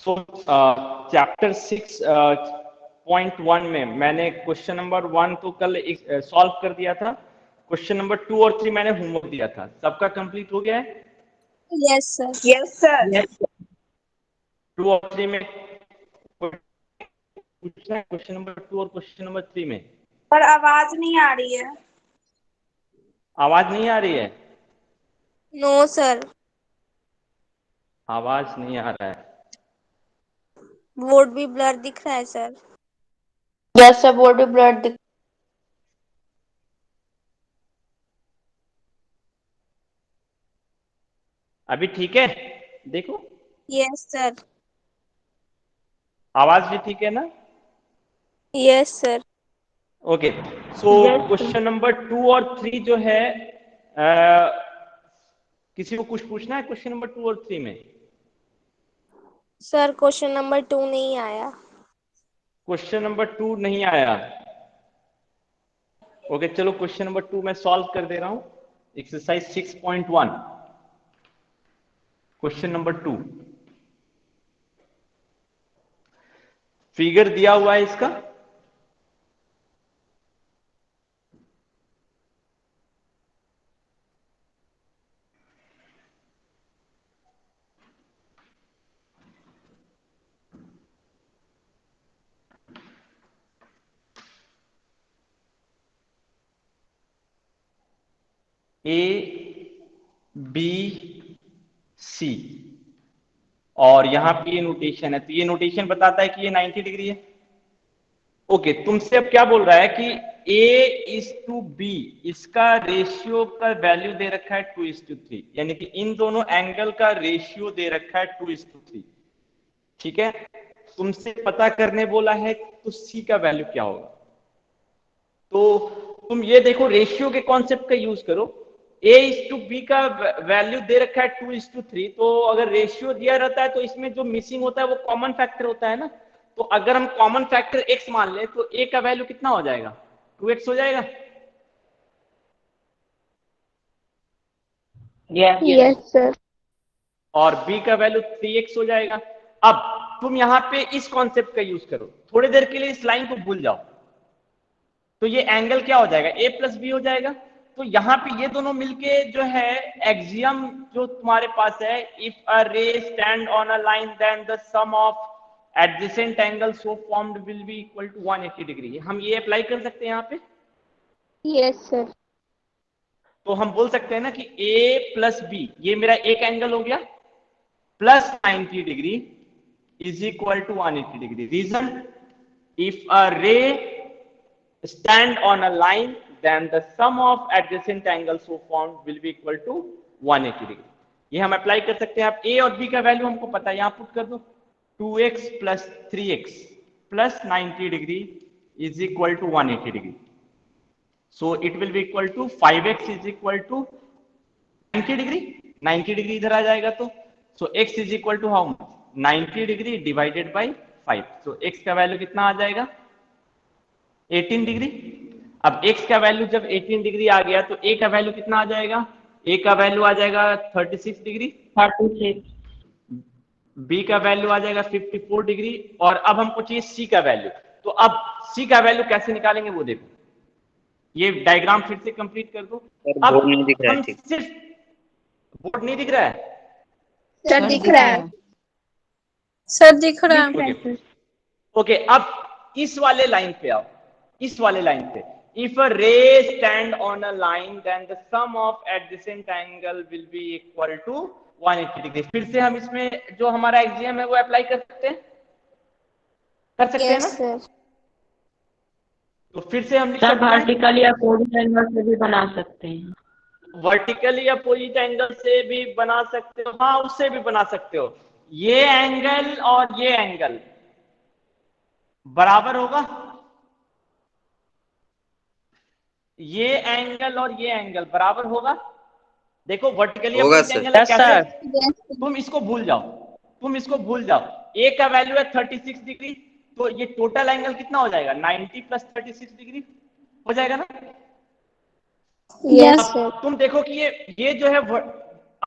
सो chapter 6.1 में मैंने question number 1 तो कल सॉल्व कर दिया था। क्वेश्चन नंबर 2 और 3 मैंने होमवर्क दिया था। सबका कंप्लीट हो गया है? Yes sir. Yes sir. 2 और 3 में पूछना है क्वेश्चन नंबर 2 और क्वेश्चन नंबर 3 में। पर आवाज नहीं आ रही है। आवाज नहीं आ रही है? No sir. आवाज नहीं आ रहा है। बोर्ड भी ब्लर दिख रहा है सर। यस सर, बोर्ड भी ब्लर दिख। अभी ठीक है? देखो यस सर। आवाज भी ठीक है ना? Yes sir. Okay, so question number 2 और 3 जो है किसी को कुछ पूछना है क्वेश्चन नंबर 2 और 3 में? सर क्वेश्चन नंबर 2 नहीं आया। क्वेश्चन नंबर 2 नहीं आया। ओके, चलो क्वेश्चन नंबर 2 मैं सॉल्व कर दे रहा हूं। एक्सरसाइज 6.1 क्वेश्चन नंबर 2 फिगर दिया हुआ है इसका। ए बी सी और यहां पे ये नोटेशन है, तो ये नोटेशन बताता है कि ये 90 डिग्री है। ओके, तुमसे अब क्या बोल रहा है कि A:B इसका रेशियो का वैल्यू दे रखा है 2:3, यानी कि इन दोनों एंगल का रेशियो दे रखा है 2:3। ठीक है, तुमसे पता करने बोला है तो C का वैल्यू क्या होगा। तो तुम ये देखो, रेशियो के कॉन्सेप्ट का यूज करो। A:B का वैल्यू दे रखा है 2:3, तो अगर रेशियो दिया रहता है तो इसमें जो मिसिंग होता है वो कॉमन फैक्टर होता है ना। तो अगर हम कॉमन फैक्टर x मान ले तो a का वैल्यू कितना हो जाएगा? 2x हो जाएगा। Yes sir. और b का वैल्यू 3x हो जाएगा। अब तुम यहां पे इस कॉन्सेप्ट का यूज करो, थोड़ी देर के लिए इस लाइन को भूल जाओ। तो ये एंगल क्या हो जाएगा? A+B हो जाएगा। तो यहाँ पे ये दोनों मिलके जो है एक्सियम जो तुम्हारे पास है, if a ray stand on a line then the sum of adjacent angle so formed will be equal to 180 degree. हम ये अप्लाई कर सकते हैं यहाँ पे। Yes sir. तो हम बोल सकते हैं ना कि A+B ये मेरा एक एंगल हो गया, plus 90 degree is equal to 180 degree. Reason, if a ray stand on a line then the sum of adjacent angles so formed will be equal to 180 degree। ये हम अप्लाई कर सकते हैं। आप a और b का वैल्यू हमको पता है, यहां पुट कर दो। 2x plus 3x plus 90 degree is equal to 180 degree. So it will be equal to 5x is equal to 90 degree. 90 degree इधर आ जाएगा तो so x is equal to how much? 90 degree divided by 5। So x का value कितना आ जाएगा? 18 degree. अब x का वैल्यू जब 18 डिग्री आ गया तो a का वैल्यू कितना आ जाएगा? a का वैल्यू आ जाएगा 36 डिग्री, 36। b का वैल्यू आ जाएगा 54 डिग्री, और अब हमको चाहिए c का वैल्यू। तो अब c का वैल्यू कैसे निकालेंगे वो देखो। ये डायग्राम फिर से कंप्लीट कर दो। अब बोर्ड नहीं दिख रहा है हम ठीक। सिर्फ, बोर्ड नहीं दिख रहा है? सर दिख रहा है। सर दिख रहा है। ओके ओके, अब इस वाले लाइन पे आओ, इस वाले लाइन पे। If a ray stand on a line then the sum of adjacent angle will be equal to 180 degree. फिर से हम इसमें जो हमारा एक्सियम है वो अप्लाई कर सकते हैं, कर सकते हैं ना? Yes sir. तो फिर से हम लिख सर सकते हैं वर्टिकल या अपोजिट एंगल से भी बना सकते हैं। वर्टिकली अपोजिट एंगल से भी बना सकते हो, हाँ उससे भी बना सकते हो। ये एंगल और ये एंगल बराबर होगा, ये एंगल और ये एंगल बराबर होगा। देखो वर्टिकली होगा अपोजिट सर। एंगल यस कैसे, सर। तुम इसको भूल जाओ, तुम इसको भूल जाओ। ए का वैल्यू है 36 डिग्री, तो ये टोटल एंगल कितना हो जाएगा? 90 प्लस 36 डिग्री हो जाएगा ना। यस अब सर। तुम देखो कि ये जो है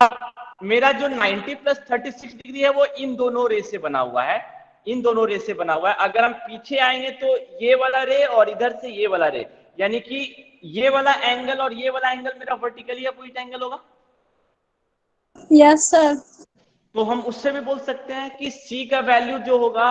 अब मेरा जो 90 प्लस 36 डिग्री है वो इन दोनों रे से बना हुआ है, इन दोनों रे से बना हुआ है। अगर हम पीछे आएंगे तो ये वाला रे और इधर से ये वाला रे, यानी कि ये वाला एंगल और ये वाला एंगल मेरा वर्टिकली अपोजिट एंगल होगा। Yes sir. तो हम उससे भी बोल सकते हैं कि C का वैल्यू जो होगा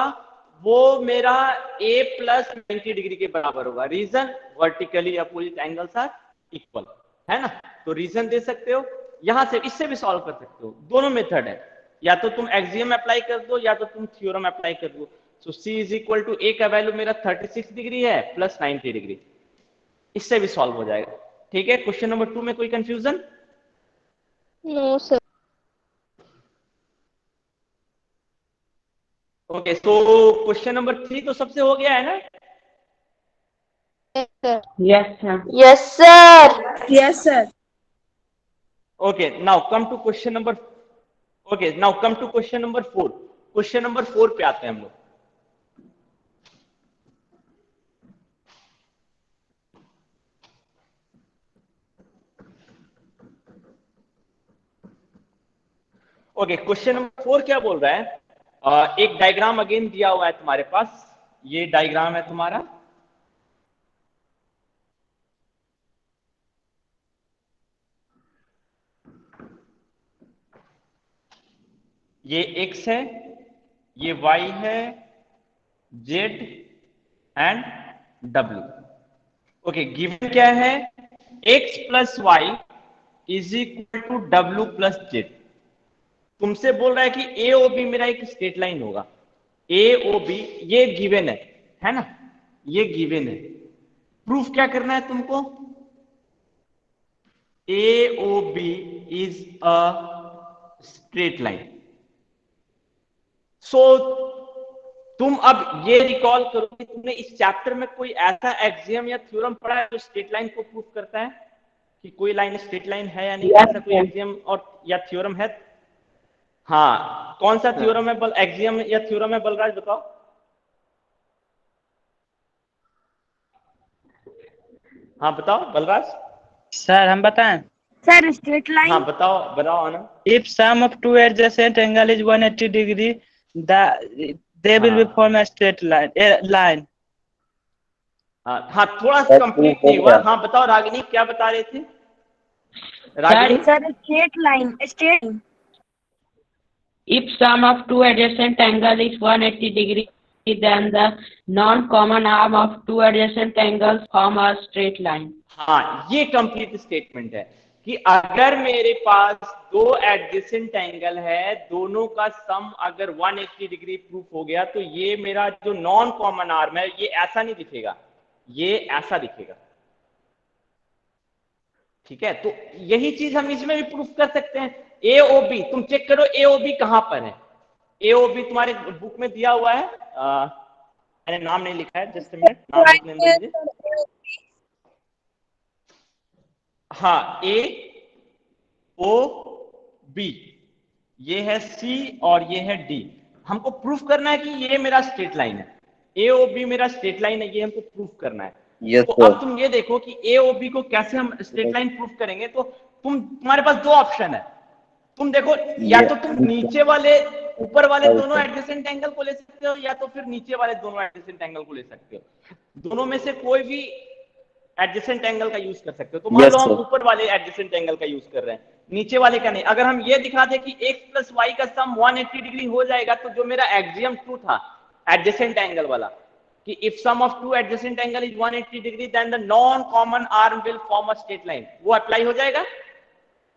वो मेरा A प्लस 90 डिग्री के बराबर होगा। Reason, vertically opposite angles are equal, है ना। तो रीजन दे सकते हो, यहां से इससे भी सॉल्व कर सकते हो। दोनों मेथड है, या तो तुम एक्सियम अप्लाई कर दो या तो तुम थ्योरम अप्लाई कर दो। So C is equal to A का वैल्यू मेरा 36 डिग्री है प्लस 90 डिग्री, इससे भी सॉल्व हो जाएगा। ठीक है, क्वेश्चन नंबर 2 में कोई कंफ्यूजन? No sir. ओके, तो क्वेश्चन नंबर 3 तो सबसे हो गया है ना? Yes sir. Yes, sir. Yes sir. Okay, now come to question number, okay, now come to question number 4. Question number 4 पे आते हैं हम लोग। ओके, क्वेश्चन नंबर 4 क्या बोल रहा है? एक डायग्राम अगेन दिया हुआ है तुम्हारे पास, ये डायग्राम है तुम्हारा। ये x है, ये y है, z and w। Okay, given क्या है? x plus y is equal to डब्ल्यू प्लस जेड। तुमसे बोल रहा है कि ए ओ बी मेरा एक स्ट्रेट लाइन होगा। ए ओ बी ये गिवन है ना, ये गिवन है। प्रूफ क्या करना है तुमको? A O B is a straight line. So तुम अब ये रिकॉल करो कि तुमने इस चैप्टर में कोई ऐसा एक्सियम या थ्योरम पढ़ा है जो स्ट्रेट लाइन को प्रूफ करता है, कि कोई लाइन स्ट्रेट लाइन है या नहीं? Yes, ऐसा कोई sir. एक्सियम और या थ्योरम है? हाँ, कौन सा थ्योरम है? एक्सियम या थ्योरम है? बलराज बताओ। हाँ बताओ बलराज। सर हम बताएं। Sir, straight line. हाँ बताओ बताओ आनंद। If sum of two adjacent angle is 180 degree, they will be हाँ form a straight line. A line. हाँ, थोड़ा कंप्लीट नहीं हुआ। हाँ बताओ रागिनी, क्या बता रहे थे Ragini? Sir, straight line. Straight line. If sum of two adjacent angle is 180 degree, then the non-common arm of two adjacent angles form a straight line. हाँ, ये कंप्लीट स्टेटमेंट है कि अगर मेरे पास दो एडजेसेंट एंगल है, दोनों का सम अगर 180 डिग्री प्रूफ हो गया, तो ये मेरा जो नॉन कॉमन आर्म है ये ऐसा नहीं दिखेगा, ये ऐसा दिखेगा। ठीक है, तो यही चीज हम इसमें भी प्रूफ कर सकते हैं। ए ओ बी, तुम चेक करो ए ओ बी कहां पर है। ए ओ बी तुम्हारे बुक में दिया हुआ है, मैंने नाम नहीं लिखा है, जस्ट मिनट, नाम लिखने दो मुझे। हाँ, ए ओ बी, ये है सी और ये है डी। हमको प्रूफ करना है कि ये मेरा स्ट्रेट लाइन है, ए ओ बी मेरा स्ट्रेट लाइन है, ये हमको प्रूफ करना है। तो अब तुम ये देखो कि ए ओ बी को कैसे हम स्ट्रेट लाइन प्रूफ करेंगे। तो तुम्हारे पास दो ऑप्शन है। तुम देखो, या तो तुम नीचे वाले ऊपर वाले दोनों एडजेसेंट एंगल को ले सकते हो, या तो फिर नीचे वाले दोनों एडजेसेंट एंगल को ले सकते हो। दोनों में से कोई भी एडजेसेंट एंगल का यूज कर सकते हो। तो मान लो हम ऊपर वाले एडजेसेंट एंगल का यूज कर रहे हैं, नीचे वाले का नहीं। अगर हम ये दिखा दे कि x प्लस वाई का सम 180 डिग्री हो जाएगा, तो जो मेरा एक्सियम 2 था एडजेसेंट एंगल वाला, कि if sum of two adjacent angle is 180 degree then the non common arm will form a straight line, वो अप्लाई हो जाएगा।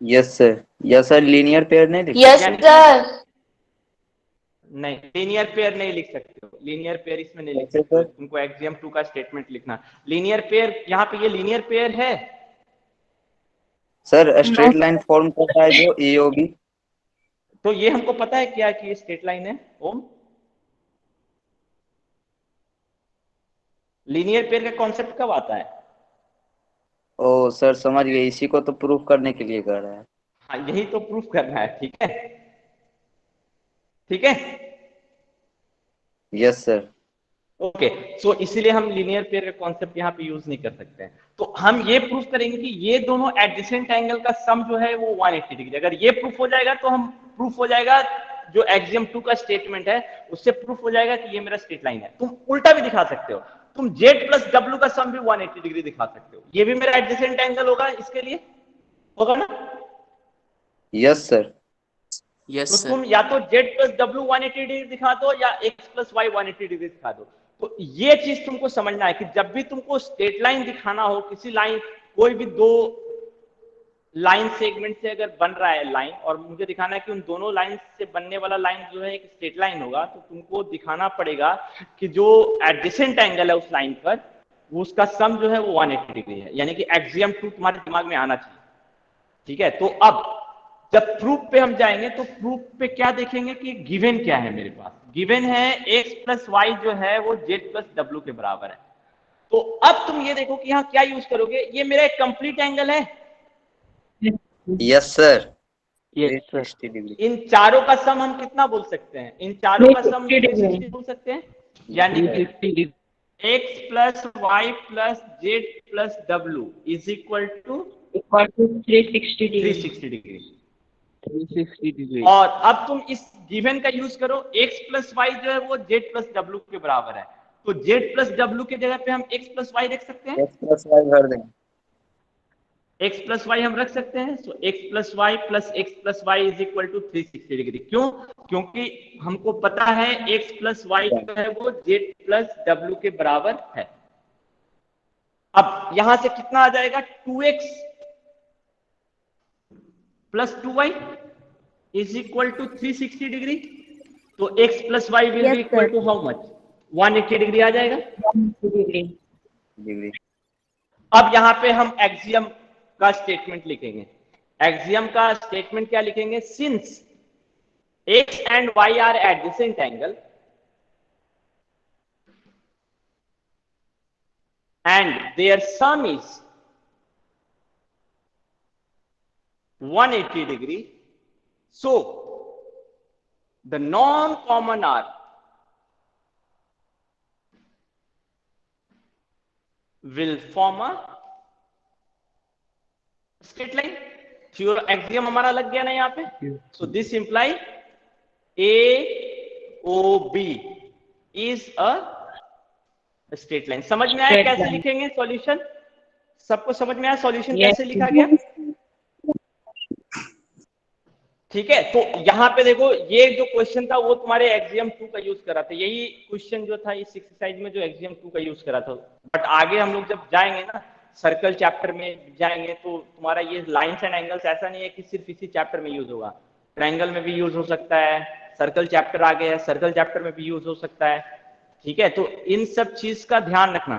Yes sir. Yes sir, linear pair नहीं लिख Yes, sir. नहीं, लीनियर पेयर नहीं लिख सकते हो, लीनियर पेयर इसमें नहीं लिख सकते सकते हो। सर? तुमको एक्सियम 2 का स्टेटमेंट लिखना। लीनियर पेयर यहाँ पे, ये लीनियर पेयर है। सर स्ट्रेट लाइन फॉर्म करता है जो ए ओ बी। तो ये हमको पता है क्या कि ये स्ट्रेट लाइन है ओम। लीनियर पेयर का कॉन्सेप्ट कब आता है? ओ सर समझ गए, इसी को तो प्रूफ करने के लिए कह रहा है। हाँ, यही तो प्रूफ करना है। ठीक है, ठीक है। Yes sir. ओके, सो इसीलिए हम लीनियर पेयर का कॉन्सेप्ट यहाँ पे यूज नहीं कर सकते हैं। तो हम ये प्रूफ करेंगे कि ये दोनों एडजेसेंट एंगल का सम जो है वो 180 डिग्री। अगर ये प्रूफ हो जाएगा तो हम प्रूफ हो जाएगा जो एक्सियम 2 का स्टेटमेंट है उससे प्रूफ हो जाएगा कि ये मेरा स्ट्रेट लाइन है। तुम उल्टा भी दिखा सकते हो, तुम जेड प्लस डब्ल्यू का सम भी 180 डिग्री दिखा सकते हो, ये भी मेरा एडजेसेंट एंगल होगा, इसके लिए होगा ना? Yes sir. तो तुम या तो z प्लस डब्ल्यू 180 डिग्री दिखा दो या x प्लस वाई 180 डिग्री दिखा दो। तो ये चीज तुमको समझना है कि जब भी तुमको स्ट्रेट लाइन दिखाना हो, किसी लाइन, कोई भी दो लाइन सेगमेंट से अगर बन रहा है लाइन और मुझे दिखाना है कि उन दोनों लाइन से बनने वाला लाइन जो है एक स्ट्रेट लाइन होगा, तो तुमको दिखाना पड़ेगा कि जो एडजेसेंट एंगल है उस लाइन पर वो उसका सम जो है वो 180 डिग्री है, यानी कि एक्सियम 2 तुम्हारे दिमाग में आना चाहिए। ठीक है, तो अब जब प्रूफ पे हम जाएंगे तो प्रूफ पे क्या देखेंगे कि गिवन क्या है। मेरे पास गिवन है x प्लस वाई जो है वो z प्लस डब्ल्यू के बराबर है। तो अब तुम ये देखो कि यहाँ क्या यूज करोगे, ये मेरा एक कंप्लीट एंगल है। Yes sir. ये 360 डिग्री। इन चारों का सम हम कितना बोल सकते हैं? इन चारों का सम 360 बोल सकते हैं, यानी कि x plus y plus z plus डब्ल्यू is equal to 360 degree. 360 degree. 360 degree. और अब तुम इस गिवन का यूज करो, x प्लस वाई जो है वो z प्लस डब्ल्यू के बराबर है, तो z प्लस डब्ल्यू के जगह पे हम x प्लस वाई रख सकते हैं। x प्लस वाई भर देंगे। x प्लस वाई हम रख सकते हैं, so x plus y plus x plus y is equal to 360 degree. क्यों? क्योंकि हमको पता है x प्लस वाई जो है वो z प्लस डब्ल्यू के बराबर है। अब यहां से कितना आ जाएगा? 2x plus 2y is equal to 360 degree. तो x plus y will Yes, be equal sir. To how much? 180 degree आ जाएगा। डिग्री। अब यहां पे हम एक्सियम का स्टेटमेंट लिखेंगे। एक्सियम का स्टेटमेंट क्या लिखेंगे? Since x and y are adjacent angle and their sum is 180 degree, so the non-common r will form a straight line। Theorem axiom हमारा लग गया ना यहाँ पे। So this imply AOB is a straight line. समझ में आया कैसे लिखेंगे सॉल्यूशन? सबको समझ में आया सॉल्यूशन कैसे लिखा गया? ठीक है, तो यहां पे देखो ये जो क्वेश्चन था वो तुम्हारे एक्सियम 2 का यूज करा था, यही क्वेश्चन जो था इस एक्सरसाइज में जो एक्सियम 2 का यूज करा था। बट आगे हम लोग जब जाएंगे ना सर्कल चैप्टर में जाएंगे तो तुम्हारा ये लाइंस एंड एंगल्स ऐसा नहीं है कि सिर्फ इसी चैप्टर में यूज होगा, ट्रायंगल में भी यूज हो सकता है, सर्कल चैप्टर आ गया है, सर्कल चैप्टर में भी यूज हो सकता है। ठीक है, तो इन सब चीज का ध्यान रखना।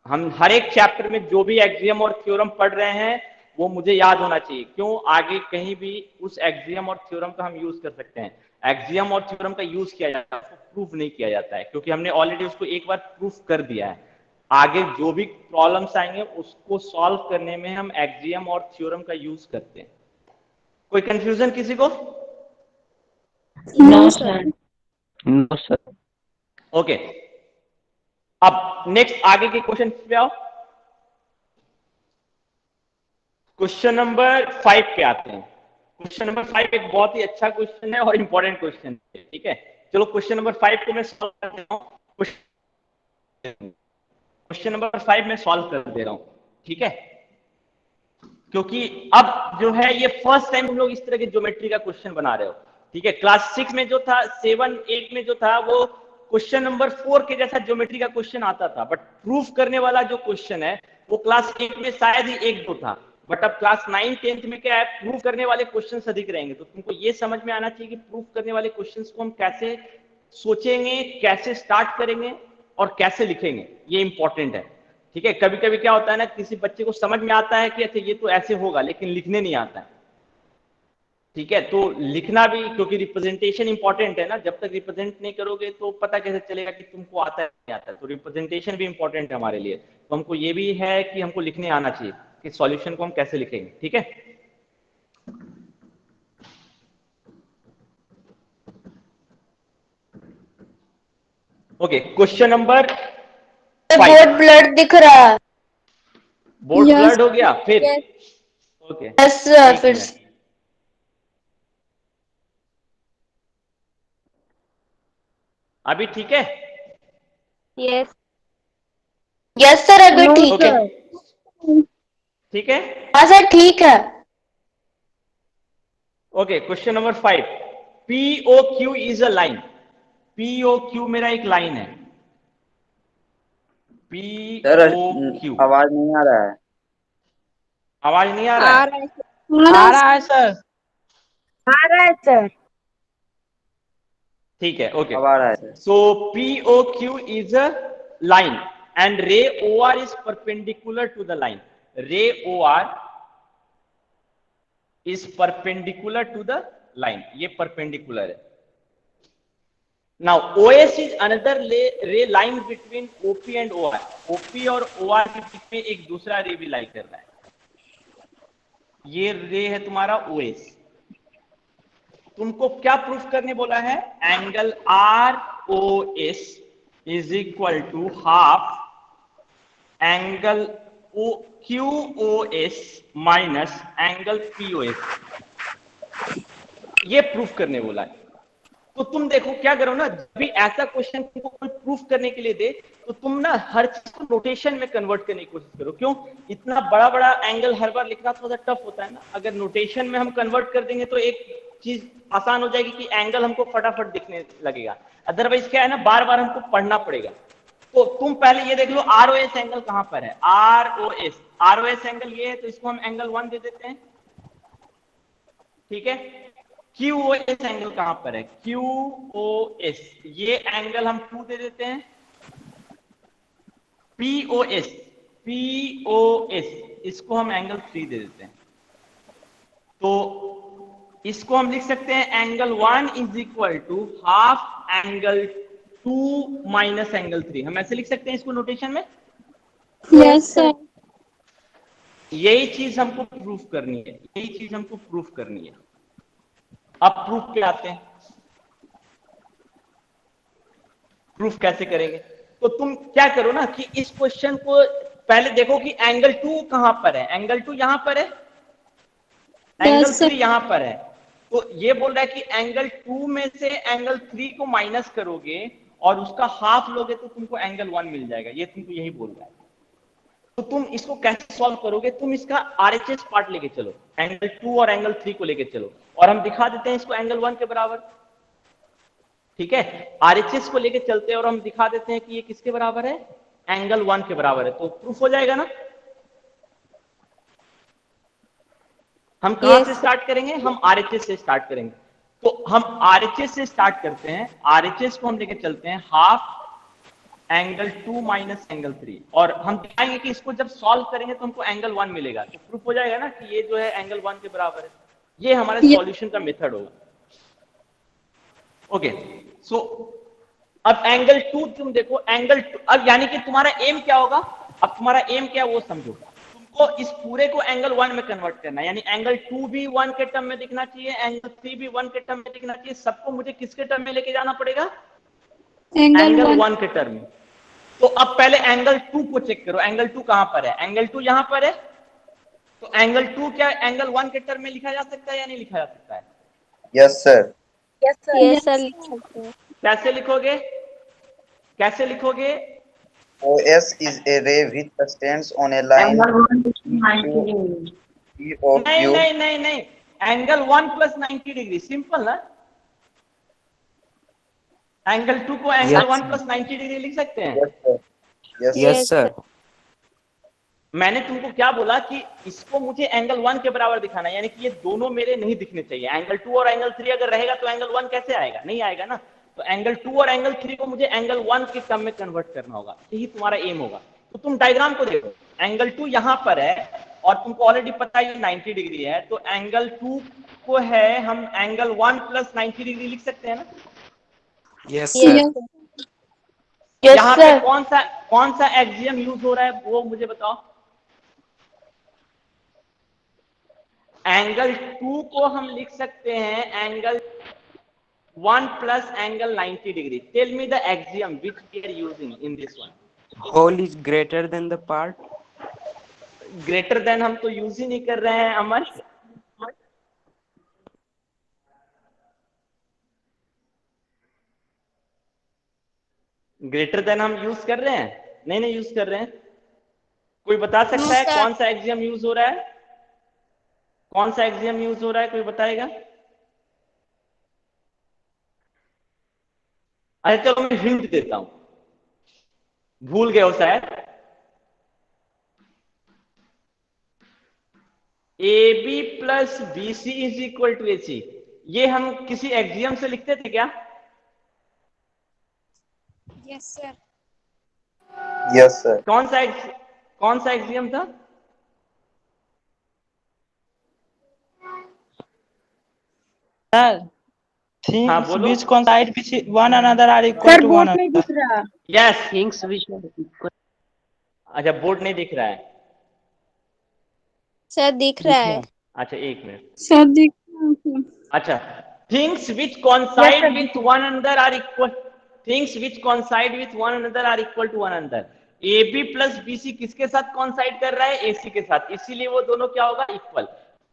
हम हर एक चैप्टर में जो भी एक्सियम और थ्योरम पढ़ रहे हैं वो मुझे याद होना चाहिए। क्यों? आगे कहीं भी उस एक्सियम और थ्योरम का हम यूज कर सकते हैं। एक्सियम और थ्योरम का यूज किया जाता है, प्रूफ नहीं किया जाता है, क्योंकि हमने ऑलरेडी उसको एक बार प्रूफ कर दिया है। आगे जो भी प्रॉब्लम्स आएंगे उसको सॉल्व करने में हम एक्सियम और थ्योरम का यूज करते हैं। कोई कंफ्यूजन किसी को? No sir. No sir. Okay, अब नेक्स्ट आगे के क्वेश्चन पे आओ। क्वेश्चन नंबर 5 पे आते हैं। क्वेश्चन नंबर 5 एक बहुत ही अच्छा क्वेश्चन है और इंपॉर्टेंट क्वेश्चन है। ठीक है, चलो क्वेश्चन नंबर 5 को मैं सॉल्व कर दे रहा हूं। क्वेश्चन नंबर 5 में सॉल्व कर दे रहा हूं। ठीक है, क्योंकि अब जो है ये फर्स्ट टाइम हम लोग इस तरह के ज्योमेट्री का क्वेश्चन बना रहे हो। ठीक है, क्लास 6 में जो था, 7, 8 में जो था वो क्वेश्चन नंबर 4 के जैसा ज्योमेट्री का क्वेश्चन आता था, बट प्रूफ करने वाला जो क्वेश्चन है वो क्लास 8 में शायद ही 1-2 था। बट अब क्लास 9, 10th में क्या है, प्रूफ करने वाले क्वेश्चंस अधिक रहेंगे। तो तुमको ये समझ में आना चाहिए कि प्रूफ करने वाले क्वेश्चंस को हम कैसे सोचेंगे, कैसे स्टार्ट करेंगे और कैसे लिखेंगे, ये इंपॉर्टेंट है। ठीक है, कभी कभी क्या होता है ना, किसी बच्चे को समझ में आता है कि अच्छा ये तो ऐसे होगा, लेकिन लिखने नहीं आता है। ठीक है, तो लिखना भी, क्योंकि रिप्रेजेंटेशन इंपॉर्टेंट है ना, जब तक रिप्रेजेंट नहीं करोगे तो पता कैसे चलेगा कि तुमको आता है नहीं आता है। तो रिप्रेजेंटेशन भी इंपॉर्टेंट है हमारे लिए। तो हमको ये भी है कि हमको लिखने आना चाहिए कि सॉल्यूशन को हम कैसे लिखेंगे। ठीक है, okay, question number board blood दिख रहा है। बोर्ड ब्लड हो गया फिर? Yes. ओके, यस एक फिर मिनट। अभी ठीक है? Yes. यस सर अभी No, ठीक है। sir. ठीक है। हाँ सर ठीक है। Okay, question number 5, POQ is a line. POQ मेरा एक लाइन है। सर POQ, आवाज नहीं आ रहा है। आवाज नहीं आ रहा आ है? रहा है आ रहा है सर। आ रहा है सर। ठीक है, ओके। अब आ रहा है sir. So POQ is a line and ray OR is perpendicular to the line. Ray OR is perpendicular to the line. ये perpendicular है। Now OS is another ray line between OP and OR. OP और OR के बीच में एक दूसरा रे भी लाई कर रहा है। ये रे है तुम्हारा OS। तुमको क्या प्रूफ करने बोला है? Angle ROS is equal to half angle QOS minus angle POS। ये प्रूफ करने बोला है। तो तुम देखो क्या करो ना, जब भी ऐसा क्वेश्चन तुमको कोई प्रूफ करने के लिए दे तो तुम ना हर चीज को नोटेशन में कन्वर्ट करने की कोशिश करो। क्यों? इतना बड़ा बड़ा एंगल हर बार लिखना थोड़ा सा टफ होता है ना। अगर नोटेशन में हम कन्वर्ट कर देंगे तो एक चीज आसान हो जाएगी कि एंगल हमको फटाफट दिखने लगेगा। अदरवाइज क्या है ना, बार बार हमको पढ़ना पड़ेगा। तो तुम पहले ये देख लो ROS एंगल कहां पर है। ROS एंगल ये है, तो इसको हम एंगल 1 दे देते हैं। ठीक है। QOS एंगल कहां पर है? QOS, ये एंगल हम 2 दे देते हैं। POS इसको हम एंगल 3 दे देते हैं। तो इसको हम लिख सकते हैं angle 1 is equal to half angle 2 minus angle 3। हम ऐसे लिख सकते हैं इसको नोटेशन में। Yes, sir. यही चीज हमको प्रूफ करनी है, यही चीज हमको प्रूफ करनी है। अब प्रूफ पे आते हैं। प्रूफ कैसे करेंगे? तो तुम क्या करो ना कि इस क्वेश्चन को पहले देखो कि एंगल 2 कहां पर है। एंगल 2 यहां पर है, एंगल 3 यहां पर है। तो ये बोल रहा है कि एंगल 2 में से एंगल 3 को माइनस करोगे और उसका हाफ लोगे तो तुमको एंगल 1 मिल जाएगा। ये तुमको यही बोल रहा है। तो तुम इसको कैसे सॉल्व करोगे? तुम इसका RHS पार्ट लेके चलो, एंगल 2 और एंगल 3 को लेके चलो और हम दिखा देते हैं इसको एंगल 1 के बराबर। ठीक है, RHS को लेके चलते हैं और हम दिखा देते हैं कि ये किसके बराबर है? एंगल 1 के बराबर है। तो प्रूफ हो जाएगा ना। हम कहां से स्टार्ट करेंगे? हम RHS से स्टार्ट करेंगे। तो हम RHS से स्टार्ट करते हैं। RHS को हम लेके चलते हैं हाफ एंगल 2 माइनस एंगल 3 और हम दिखाएंगे कि इसको जब सॉल्व करेंगे तो हमको एंगल 1 मिलेगा। तो प्रूफ हो जाएगा ना कि ये जो है एंगल 1 के बराबर है। ये हमारे सॉल्यूशन का मेथड होगा। ओके, सो अब एंगल 2 तुम देखो, एंगल 2 अब यानी कि तुम्हारा एम क्या होगा? अब तुम्हारा एम क्या है वो समझो। तुमको इस पूरे को एंगल 1 में कन्वर्ट करना है, यानी एंगल 2 भी 1 के टर्म में दिखना चाहिए, एंगल 3 भी 1 के टर्म में दिखना चाहिए। सबको मुझे किसके टर्म में लेके जाना पड़ेगा? एंगल 1 के टर्म में। तो अब पहले एंगल 2 को चेक करो। एंगल 2 कहां पर है? एंगल 2 यहां पर है। तो एंगल 2 क्या एंगल 1 के टर्म में लिखा जा सकता है या नहीं लिखा जा सकता है? Yes sir. Yes, sir. लिख सकते हैं। कैसे लिखोगे? कैसे लिखोगे? OS is a ray which stands on a line Angle 1 is 90 degrees. POQ. नहीं, एंगल 1 प्लस 90 डिग्री। सिंपल ना। एंगल 2 को एंगल 1 प्लस 90 डिग्री लिख सकते हैं। Yes sir. Yes sir. Yes, sir. मैंने तुमको क्या बोला कि इसको मुझे एंगल 1 के बराबर दिखाना है, यानी कि ये दोनों मेरे नहीं दिखने चाहिए। एंगल 2 और एंगल 3 अगर रहेगा तो एंगल 1 कैसे आएगा? नहीं आएगा ना। तो एंगल 2 और एंगल 3 को मुझे एंगल 1 के टर्म में कन्वर्ट करना होगा। यही तुम्हारा एम होगा। तो तुम डायग्राम को देखो, एंगल 2 यहां पर है और तुमको ऑलरेडी पता है ये 90 डिग्री है। तो एंगल 2 को है हम एंगल 1 प्लस 90 डिग्री लिख सकते हैं ना। यस यहाँ पे सर। कौन सा एक्सियम यूज हो रहा है वो मुझे बताओ। एंगल 2 को हम लिख सकते हैं angle 1 plus angle 90 degree. Tell me the axiom which we are using in this one. Whole is greater than the part. Greater than हम तो यूज ही नहीं कर रहे हैं अमर. ग्रेटर देन हम यूज कर रहे हैं? नहीं यूज कर रहे हैं. कोई बता सकता है कौन सा एक्सियम यूज हो रहा है? कौन सा एक्सियम यूज हो रहा है, कोई बताएगा? अच्छा चलो मैं हिंट देता हूं, भूल गए हो शायद. A B plus B C is equal to A C. ये हम किसी एक्सियम से लिखते थे क्या? Yes sir. Yes sir. कौन सा एक्सियम था? सर things हाँ, बोलो. which coincide with one another are equal sir to board one नहीं another. दिख रहा. Yes. Things which are equal. अच्छा बोर्ड नहीं दिख रहा है. सर दिख रहा है. अच्छा एक मिनट. सर दिख रहा है. अच्छा, things which coincide Yes, sir. with one another are equal. Things which coincide with one another are equal to one another. AB plus BC किसके साथ coincide कर रहा है? AC के साथ. इसीलिए वो दोनों क्या होगा? इक्वल.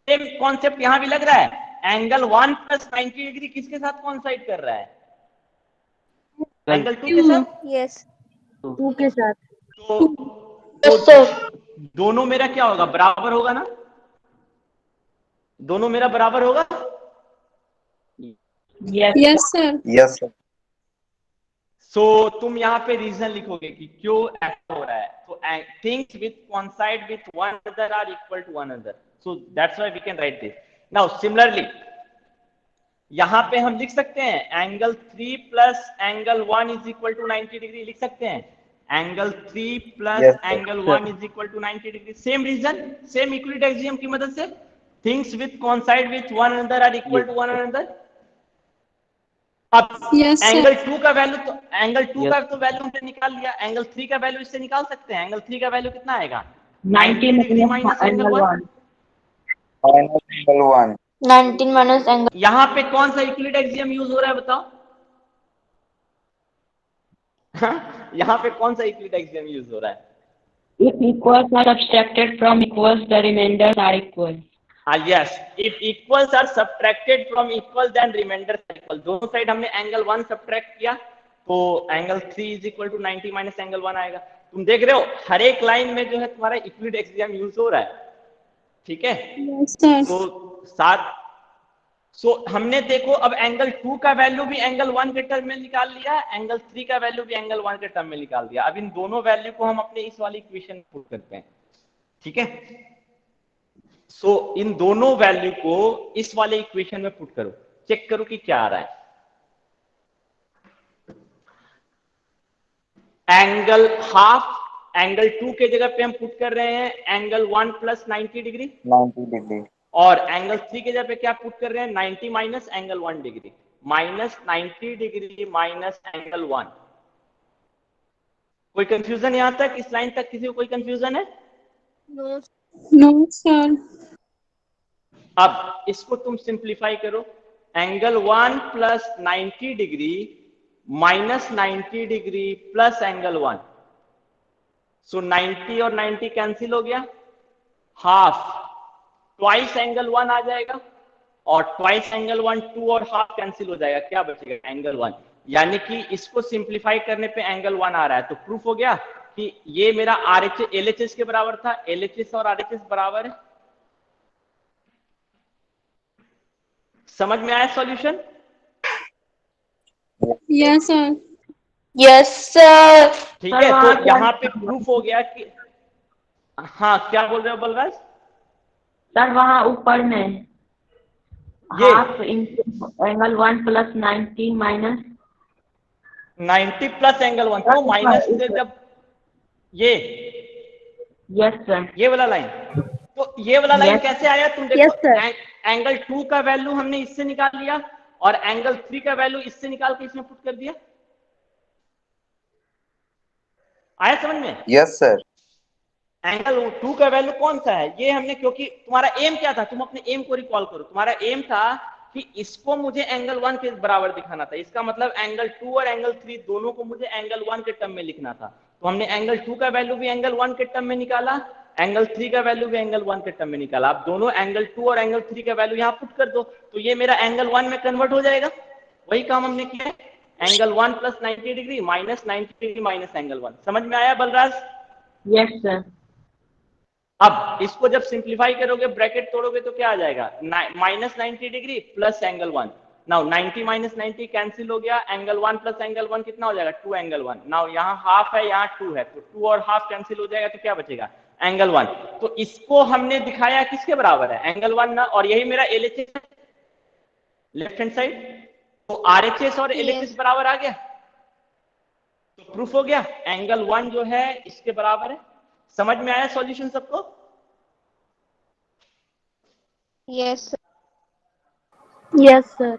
सेम कॉन्सेप्ट यहां भी लग रहा है. एंगल 1 प्लस 90 डिग्री किसके साथ coincide कर रहा है? एंगल 2 के साथ. यस. 2 के साथ. तो दोनों मेरा क्या होगा? बराबर होगा ना? दोनों मेरा बराबर होगा? Yes. Yes sir. Yes sir. So तुम यहाँ पे रीजन लिखोगे कि क्यों ऐसा हो रहा है. तो things with coincide with one another are equal to one another. So that's why we can write this. Now similarly यहाँ पे हम लिख सकते हैं angle 3 plus angle 1 is equal to 90 degree. लिख सकते हैं angle 3 plus Yes, sir. Angle 1 is equal to 90 degree. Same reason, same Euclid axiom की मदद से. Things with coincide with one another are equal to one another. अब Yes, sir. Angle 2 का value तो angle 2 का तो वैल्यू हमने निकाल लिया. एंगल 3 का वैल्यू इससे निकाल सकते हैं. एंगल 3 का वैल्यू कितना आएगा? 90 degree minus angle 1. Minus angle 1. 19 minus angle. यहाँ पे कौन सा यूक्लिड एक्सियम यूज हो रहा है बताओ? यहाँ पे कौन सा यूक्लिड एक्सियम यूज हो रहा है? If equals are subtracted from equals, the remainders are equal. Yes. If equals are subtracted from equal, then remainders are equal. दोनों साइड हमने एंगल 1 सब्ट्रैक्ट किया तो angle 3 is equal to 90 minus angle 1 आएगा. तुम देख रहे हो हर एक लाइन में जो है तुम्हारा यूक्लिड एक्सियम यूज हो रहा है. ठीक है. Yes sir. तो साथ हमने देखो अब एंगल 2 का वैल्यू भी एंगल 1 के टर्म में निकाल लिया, एंगल 3 का वैल्यू भी एंगल 1 के टर्म में निकाल दिया. अब इन दोनों वैल्यू को हम अपने इस वाली इक्वेशन में पुट करते हैं. ठीक है. सो इन दोनों वैल्यू को इस वाले इक्वेशन में पुट करो, चेक करो कि क्या आ रहा है. एंगल हाफ, एंगल 2 के जगह पे हम पुट कर रहे हैं एंगल 1 प्लस 90 डिग्री, 90 डिग्री. और एंगल 3 के जगह पे क्या पुट कर रहे हैं? 90 minus angle 1 degree, minus 90 degree minus angle 1. कोई कंफ्यूजन यहां तक? इस लाइन तक किसी को कोई कंफ्यूजन है? नो. No sir. अब इसको तुम सिंप्लीफाई करो. Angle 1 plus 90 degree minus 90 degree plus angle 1. So 90 और 90 कैंसिल हो गया. हाफ ट्वाइस एंगल 1 आ जाएगा, और ट्वाइस एंगल 1 2 और हाफ कैंसिल हो जाएगा. क्या बचेगा? एंगल 1. यानी कि इसको सिंप्लीफाई करने पे एंगल 1 आ रहा है. तो प्रूफ हो गया कि ये मेरा RHS LHS के बराबर था. LHS और RHS बराबर है. समझ में आया solution? Yes sir. Yes, sir. ठीक है. तो यहाँ पे प्रूफ हो गया कि हाँ, क्या बोल रहे हो बलराज? सर वहाँ ऊपर में ये half angle 1 plus 90 minus 90 plus angle 1, तो माइनस से जब ये यस सर. ये वाला लाइन, तो ये वाला लाइन Yes. कैसे आया? तुम Yes, देखो sir. एंगल 2 का वैल्यू हमने इससे निकाल लिया और एंगल 3 का वैल्यू इससे निकाल के इसमें पुट कर दिया. आया समझ में? Yes sir. एंगल 2 का वैल्यू कौन सा है? ये हमने, क्योंकि तुम्हारा एम क्या था? तुम अपने एम को रिकॉल करो. तुम्हारा एम था कि इसको मुझे एंगल 1 के बराबर दिखाना था, इसका मतलब एंगल 2 और एंगल 3 दोनों को मुझे एंगल 1 के टर्म में लिखना था। तो हमने एंगल 2 का वैल्यू भी एंगल 1 के टर्म में निकाला, एंगल 3 का वैल्यू भी एंगल 1 के टर्म में निकाला। आप दोनों एंगल 2 और एंगल 3 का वैल्यू यहाँ पुट कर दो, तो ये मेरा एंगल 1 में कन्वर्ट हो जाएगा। वही काम हमने किया है, angle 1 plus 90 degree minus 90 degree minus angle 1। समझ में आया बलराज? Yes, sir. अब इसको जब सिंप्लीफाई करोगे, ब्रैकेट तोड़ोगे तो क्या आ जाएगा, minus 90 degree plus angle 1। Now 90 minus 90 cancel हो गया, एंगल 1 प्लस एंगल 1 कितना हो जाएगा, 2 एंगल 1। नाउ यहाँ हाफ है, यहाँ 2 है, तो 2 और हाफ कैंसिल हो जाएगा, तो क्या बचेगा, एंगल 1। तो इसको हमने दिखाया किसके बराबर है, एंगल 1 ना, और यही मेरा एलएचएस है लेफ्ट हैंड साइड। तो आरएचएस और एलएचएस बराबर आ गया, तो प्रूफ हो गया एंगल 1 जो है इसके बराबर है। समझ में आया सॉल्यूशन सबको? Yes, sir. Yes, sir.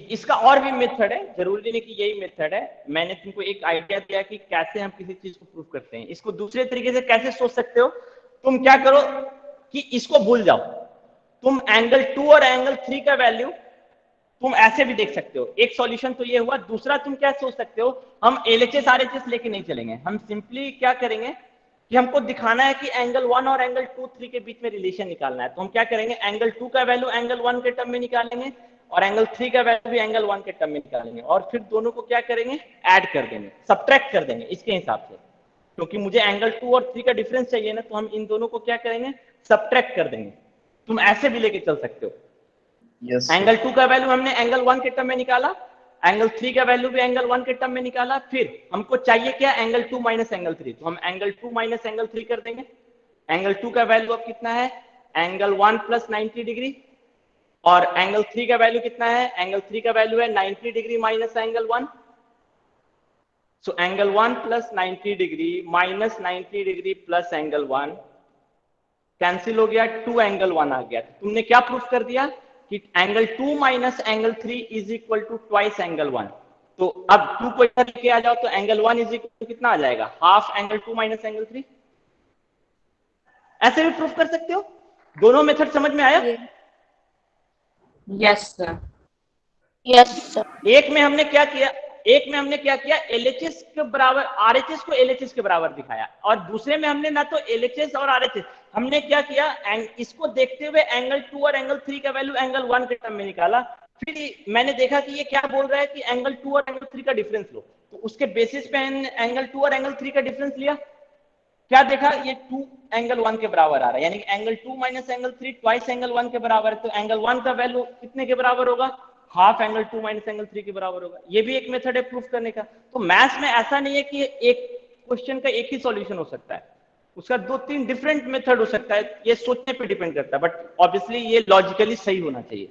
इसका और भी मेथड है, जरूरी नहीं कि यही मेथड है। मैंने तुमको एक आइडिया दिया कि कैसे हम किसी चीज को प्रूव करते हैं। इसको दूसरे तरीके से कैसे सोच सकते हो, तुम क्या करो कि इसको भूल जाओ, तुम एंगल 2 और एंगल 3 का वैल्यू तुम ऐसे भी देख सकते हो। एक सॉल्यूशन तो ये हुआ। दूसरा तुम क्या सोच सकते हो, हम एलएचएस आरएचएस लेके नहीं चलेंगे, हम सिंपली क्या करेंगे कि हमको दिखाना है कि एंगल 1 और एंगल 2 3 के बीच में रिलेशन निकालना है। तो हम क्या करेंगे, एंगल 2 का वैल्यू एंगल 1 के टर्म में निकालेंगे और एंगल 3 का वैल्यू भी एंगल 1 के टर्म में निकालेंगे, और फिर दोनों को क्या करेंगे, ऐड कर देंगे, सब्ट्रैक्ट कर देंगे इसके हिसाब से। क्योंकि मुझे एंगल 2 और 3 का डिफरेंस चाहिए ना, तो हम इन दोनों को क्या करेंगे, सब्ट्रैक्ट कर देंगे। तुम ऐसे भी लेके चल सकते हो। Yes, एंगल 2 का वैल्यू हमने एंगल 1 के टर्म में निकाला, एंगल 3 का वैल्यू भी एंगल 1 के टर्म में निकाला, फिर हमको चाहिए क्या, एंगल 2 माइनस एंगल 3। तो हम एंगल 2 माइनस एंगल 3 कर देंगे। एंगल 2 का वैल्यू अब कितना है, एंगल 1 प्लस 90 डिग्री, और एंगल 3 का वैल्यू कितना है, एंगल 3 का वैल्यू है 90 degree minus angle 1। So angle 1 plus 90 degree minus 90 degree plus angle 1 cancel हो गया, 2 एंगल 1 आ गया। तुमने क्या प्रूफ कर दिया कि angle 2 minus angle 3 is equal to twice angle 1। तो अब 2 को इधर लेके आ जाओ, तो एंगल 1 इज इक्वल टू कितना आ जाएगा, हाफ एंगल 2 माइनस एंगल 3। ऐसे भी प्रूफ कर सकते हो। दोनों मेथड समझ में आया? Yes, sir. Yes, sir. एक में हमने क्या किया, एलएचएस के बराबर आरएचएस को एलएचएस के बराबर दिखाया, और दूसरे में हमने ना तो एलएचएस और आरएचएस, हमने क्या किया, इसको देखते हुए एंगल 2 और एंगल 3 का वैल्यू एंगल 1 के टर्म में निकाला। फिर मैंने देखा कि ये क्या बोल रहा है कि एंगल 2 और एंगल 3 का डिफरेंस लो, तो उसके बेसिस पे एंगल 2 और एंगल 3 का डिफरेंस लिया। क्या देखा, ये 2 एंगल 1 के बराबर आ रहा है, यानी angle 2 minus angle 3 twice angle 1 के बराबर है। तो एंगल 1 का वैल्यू कितने के बराबर होगा, हाफ एंगल 2 माइनस एंगल 3 के बराबर होगा। ये भी एक मेथड है प्रूफ करने का। तो मैथ्स में ऐसा नहीं है कि एक क्वेश्चन का एक ही सॉल्यूशन हो सकता है, उसका 2-3 डिफरेंट मेथड हो सकता है। ये सोचने पे डिपेंड करता है, बट ऑब्वियसली ये लॉजिकली सही होना चाहिए।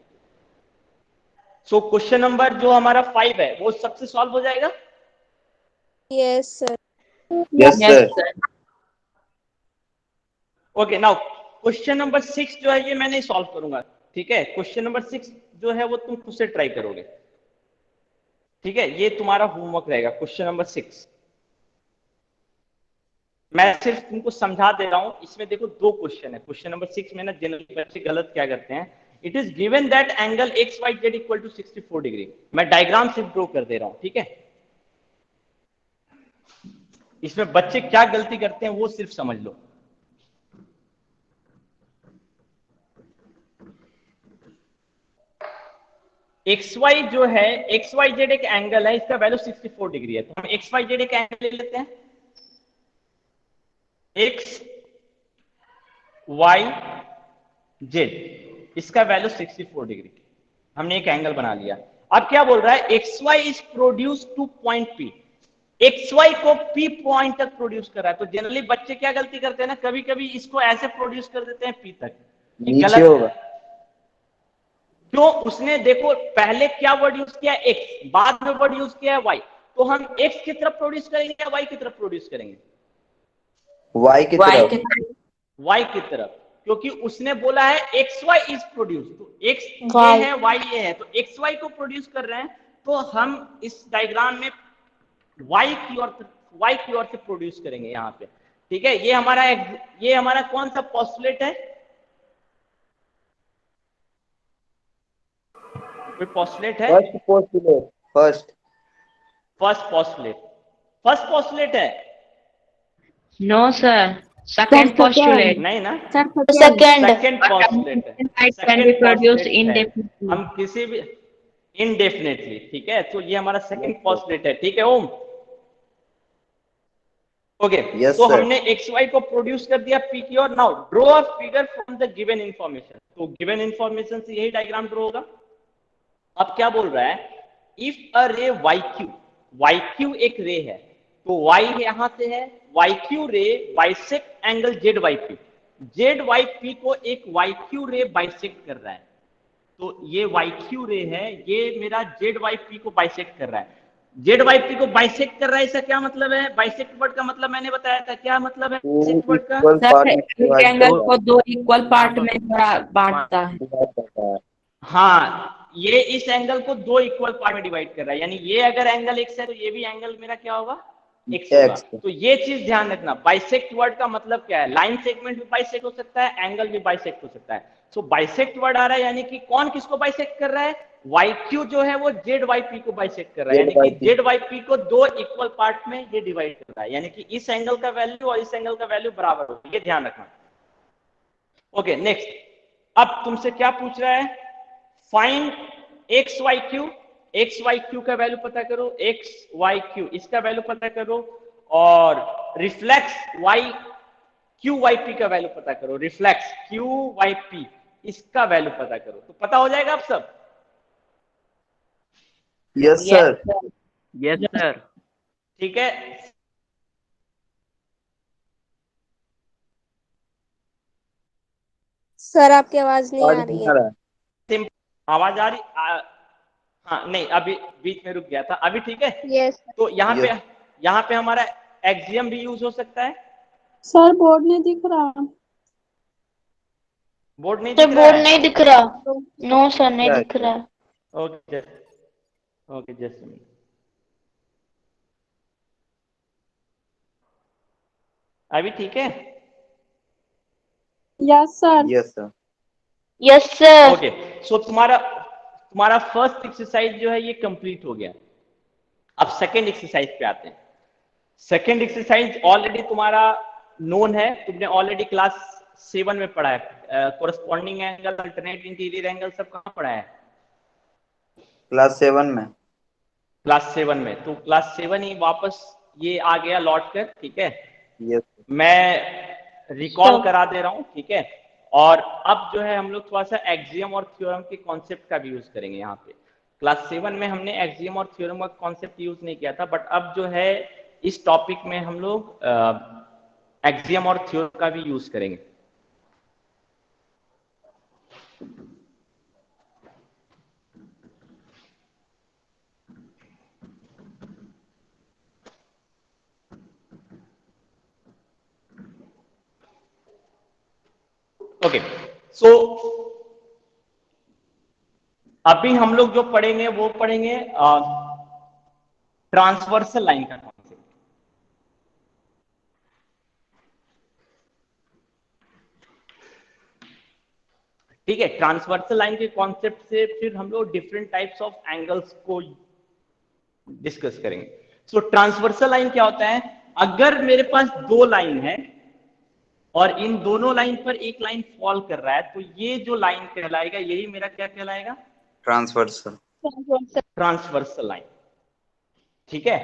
सो क्वेश्चन नंबर जो हमारा 5 है वो सबसे सॉल्व हो जाएगा। Yes, sir. yes, Yes, sir. sir. Okay, now question number 6 जो है ये मैं नहीं सॉल्व करूंगा, ठीक है। क्वेश्चन नंबर 6 जो है वो तुम खुद से ट्राई करोगे, ठीक है। ये तुम्हारा होमवर्क रहेगा, क्वेश्चन नंबर 6। मैं सिर्फ तुमको समझा दे रहा हूं। इसमें देखो 2 क्वेश्चन है। क्वेश्चन नंबर 6 में ना जनरली बच्चे गलत क्या करते हैं, it is given that angle x y z equal to 64 degree. मैं डायग्राम सिर्फ ड्रॉ कर दे रहा हूं, ठीक है। इसमें बच्चे क्या गलती करते हैं वो सिर्फ समझ लो। एक्स वाई जो है, एक्स वाई जेड एक एंगल है, इसका वैल्यू 64 डिग्री है। तो हम एक्स वाई जेड एक एंगल ले लेते हैं, एक्स वाई जेड, इसका वैल्यू 64 डिग्री। हमने एक एंगल बना लिया। अब क्या बोल रहा है, x y is produce to point p. X Y को पी पॉइंट तक प्रोड्यूस कर रहा है। तो जनरली बच्चे क्या गलती करते हैं ना, कभी कभी इसको ऐसे प्रोड्यूस कर देते हैं पी तक, नीचे होगा। क्यों, उसने देखो पहले क्या वर्ड यूज किया, एक्स, बाद में वर्ड यूज किया है वाई। तो हम एक्स की तरफ प्रोड्यूस करेंगे या वाई की तरफ प्रोड्यूस करेंगे, वाई की Y तरफ। के वाई की तरफ, क्योंकि उसने बोला है एक्स वाई इज प्रोड्यूस। तो एक्स ये Y. है, वाई ये है, तो एक्स वाई को प्रोड्यूस कर रहे हैं। तो हम इस डायग्राम में वाई की ओर से प्रोड्यूस करेंगे यहाँ पे, ठीक है। ये हमारा कौन सा पोस्टुलेट है, कोई पॉस्टुलेट है? First postulate, first first postulate है? No, sir. Second postulate. नहीं ना, Second. सेकंड पोस्टुलेट है। Light can be second produced postulate है, indefinitely. हम किसी भी इनडेफिनेटली, ठीक है, तो ये हमारा सेकंड पोस्टुलेट है, ठीक है ओम। ओके, Yes, तो sir. हमने एक्स वाई को प्रोड्यूस कर दिया पी की ओर। Now draw a figure from the given information. तो गिवन इंफॉर्मेशन से यही डायग्राम ड्रॉ होगा। अब क्या बोल रहा है, इफ अ रे वाई क्यू एक रे है, तो वाई यहां से है, y q ray bisect angle z y p को एक वाई क्यू रे बाइसेक्ट कर रहा है। तो ये वाई क्यू रे है, ये मेरा जेड वाई पी को बाइसेक्ट कर रहा है। जेड वाई पी को बाइसेक्ट कर रहा है, इसका क्या मतलब है? बाइसेक्ट वर्ड का मतलब मैंने बताया था, क्या मतलब है बाइसेक्ट वर्ड का? इक्वल Sir, पार्ट में एक divide एंगल करता को दो इक्वल पार्ट में बांटता है। है। हाँ, ये इस एंगल को दो इक्वल पार्ट में डिवाइड कर रहा है, यानी ये अगर एंगल एक्स है तो ये भी एंगल मेरा क्या होगा? एक्स होगा। X। तो ये चीज ध्यान रखना, बाइसेक्ट वर्ड का मतलब क्या है? लाइन सेगमेंट भी बाइसेक्ट हो सकता है, एंगल भी बाइसेक्ट हो सकता है। सो बाइसेक्ट वर्ड आ रहा है, यानी कि कौन किसको बाइसेक्ट कर रहा है? वाई क्यू जो है वो जेड वाई पी को बाइसेक्ट कर रहा है, यानी कि जेड वाई पी को दो इक्वल पार्ट में ये डिवाइड कर रहा है, यानी कि इस एंगल का वैल्यू और इस एंगल का वैल्यू बराबर होगा, ये ध्यान रखना। ओके, नेक्स्ट, अब तुमसे क्या पूछ रहा है? फाइंड एक्स वाई क्यू का वैल्यू पता करो, एक्स वाई क्यू इसका वैल्यू पता करो, और reflex y q y p का वैल्यू पता करो, रिफ्लेक्स क्यू वाई पी इसका वैल्यू पता करो। तो पता हो जाएगा आप सब? Yes sir. Yes, sir. ठीक है, सर आपकी आवाज नहीं आ रही है। आवाज आ रही? हाँ नहीं, अभी बीच में रुक गया था, अभी ठीक है। Yes. तो Yes. यहाँ पे हमारा एक्सियम भी यूज हो सकता है। सर बोर्ड नहीं दिख रहा। बोर्ड नहीं सर दिख रहा बोर्ड है? नहीं दिख रहा। नो सर नहीं क्या दिख रहा। Okay okay, just minute. अभी ठीक है? Yes sir. Yes sir. Yes sir. Okay, so तुम्हारा फर्स्ट एक्सरसाइज जो है ये कंप्लीट हो गया। अब सेकेंड एक्सरसाइज पे आते हैं। सेकेंड एक्सरसाइज ऑलरेडी तुम्हारा नोन है, तुमने ऑलरेडी क्लास 7 में पढ़ा है। Corresponding angle, alternate interior angle सब कहाँ पढ़ा है? क्लास 7 में। क्लास 7 में। तो क्लास 7 ही वापस ये आ गया लौट कर, ठीक है। यस। मैं रिकॉल करा दे रहा हूँ, ठीक है। और अब जो है हम लोग थोड़ा सा एक्सियम और थ्योरम के कॉन्सेप्ट का भी यूज करेंगे यहाँ पे। क्लास 7 में हमने एक्सियम और थ्योरम का कॉन्सेप्ट यूज नहीं किया था, बट अब जो है इस टॉपिक में हम लोग एक्सियम और थ्योरम का भी यूज करेंगे। ओके, सो अभी हम लोग जो पढ़ेंगे वो पढ़ेंगे ट्रांसवर्सल लाइन का कॉन्सेप्ट। ठीक है, ट्रांसवर्सल लाइन के कॉन्सेप्ट से फिर हम लोग डिफरेंट टाइप्स ऑफ एंगल्स को डिस्कस करेंगे। सो ट्रांसवर्सल लाइन क्या होता है? अगर मेरे पास दो लाइन है और इन दोनों लाइन पर एक लाइन फॉल कर रहा है, तो ये जो लाइन कहलाएगा यही मेरा क्या कहलाएगा? ट्रांसवर्सल। Transversal line. ठीक है,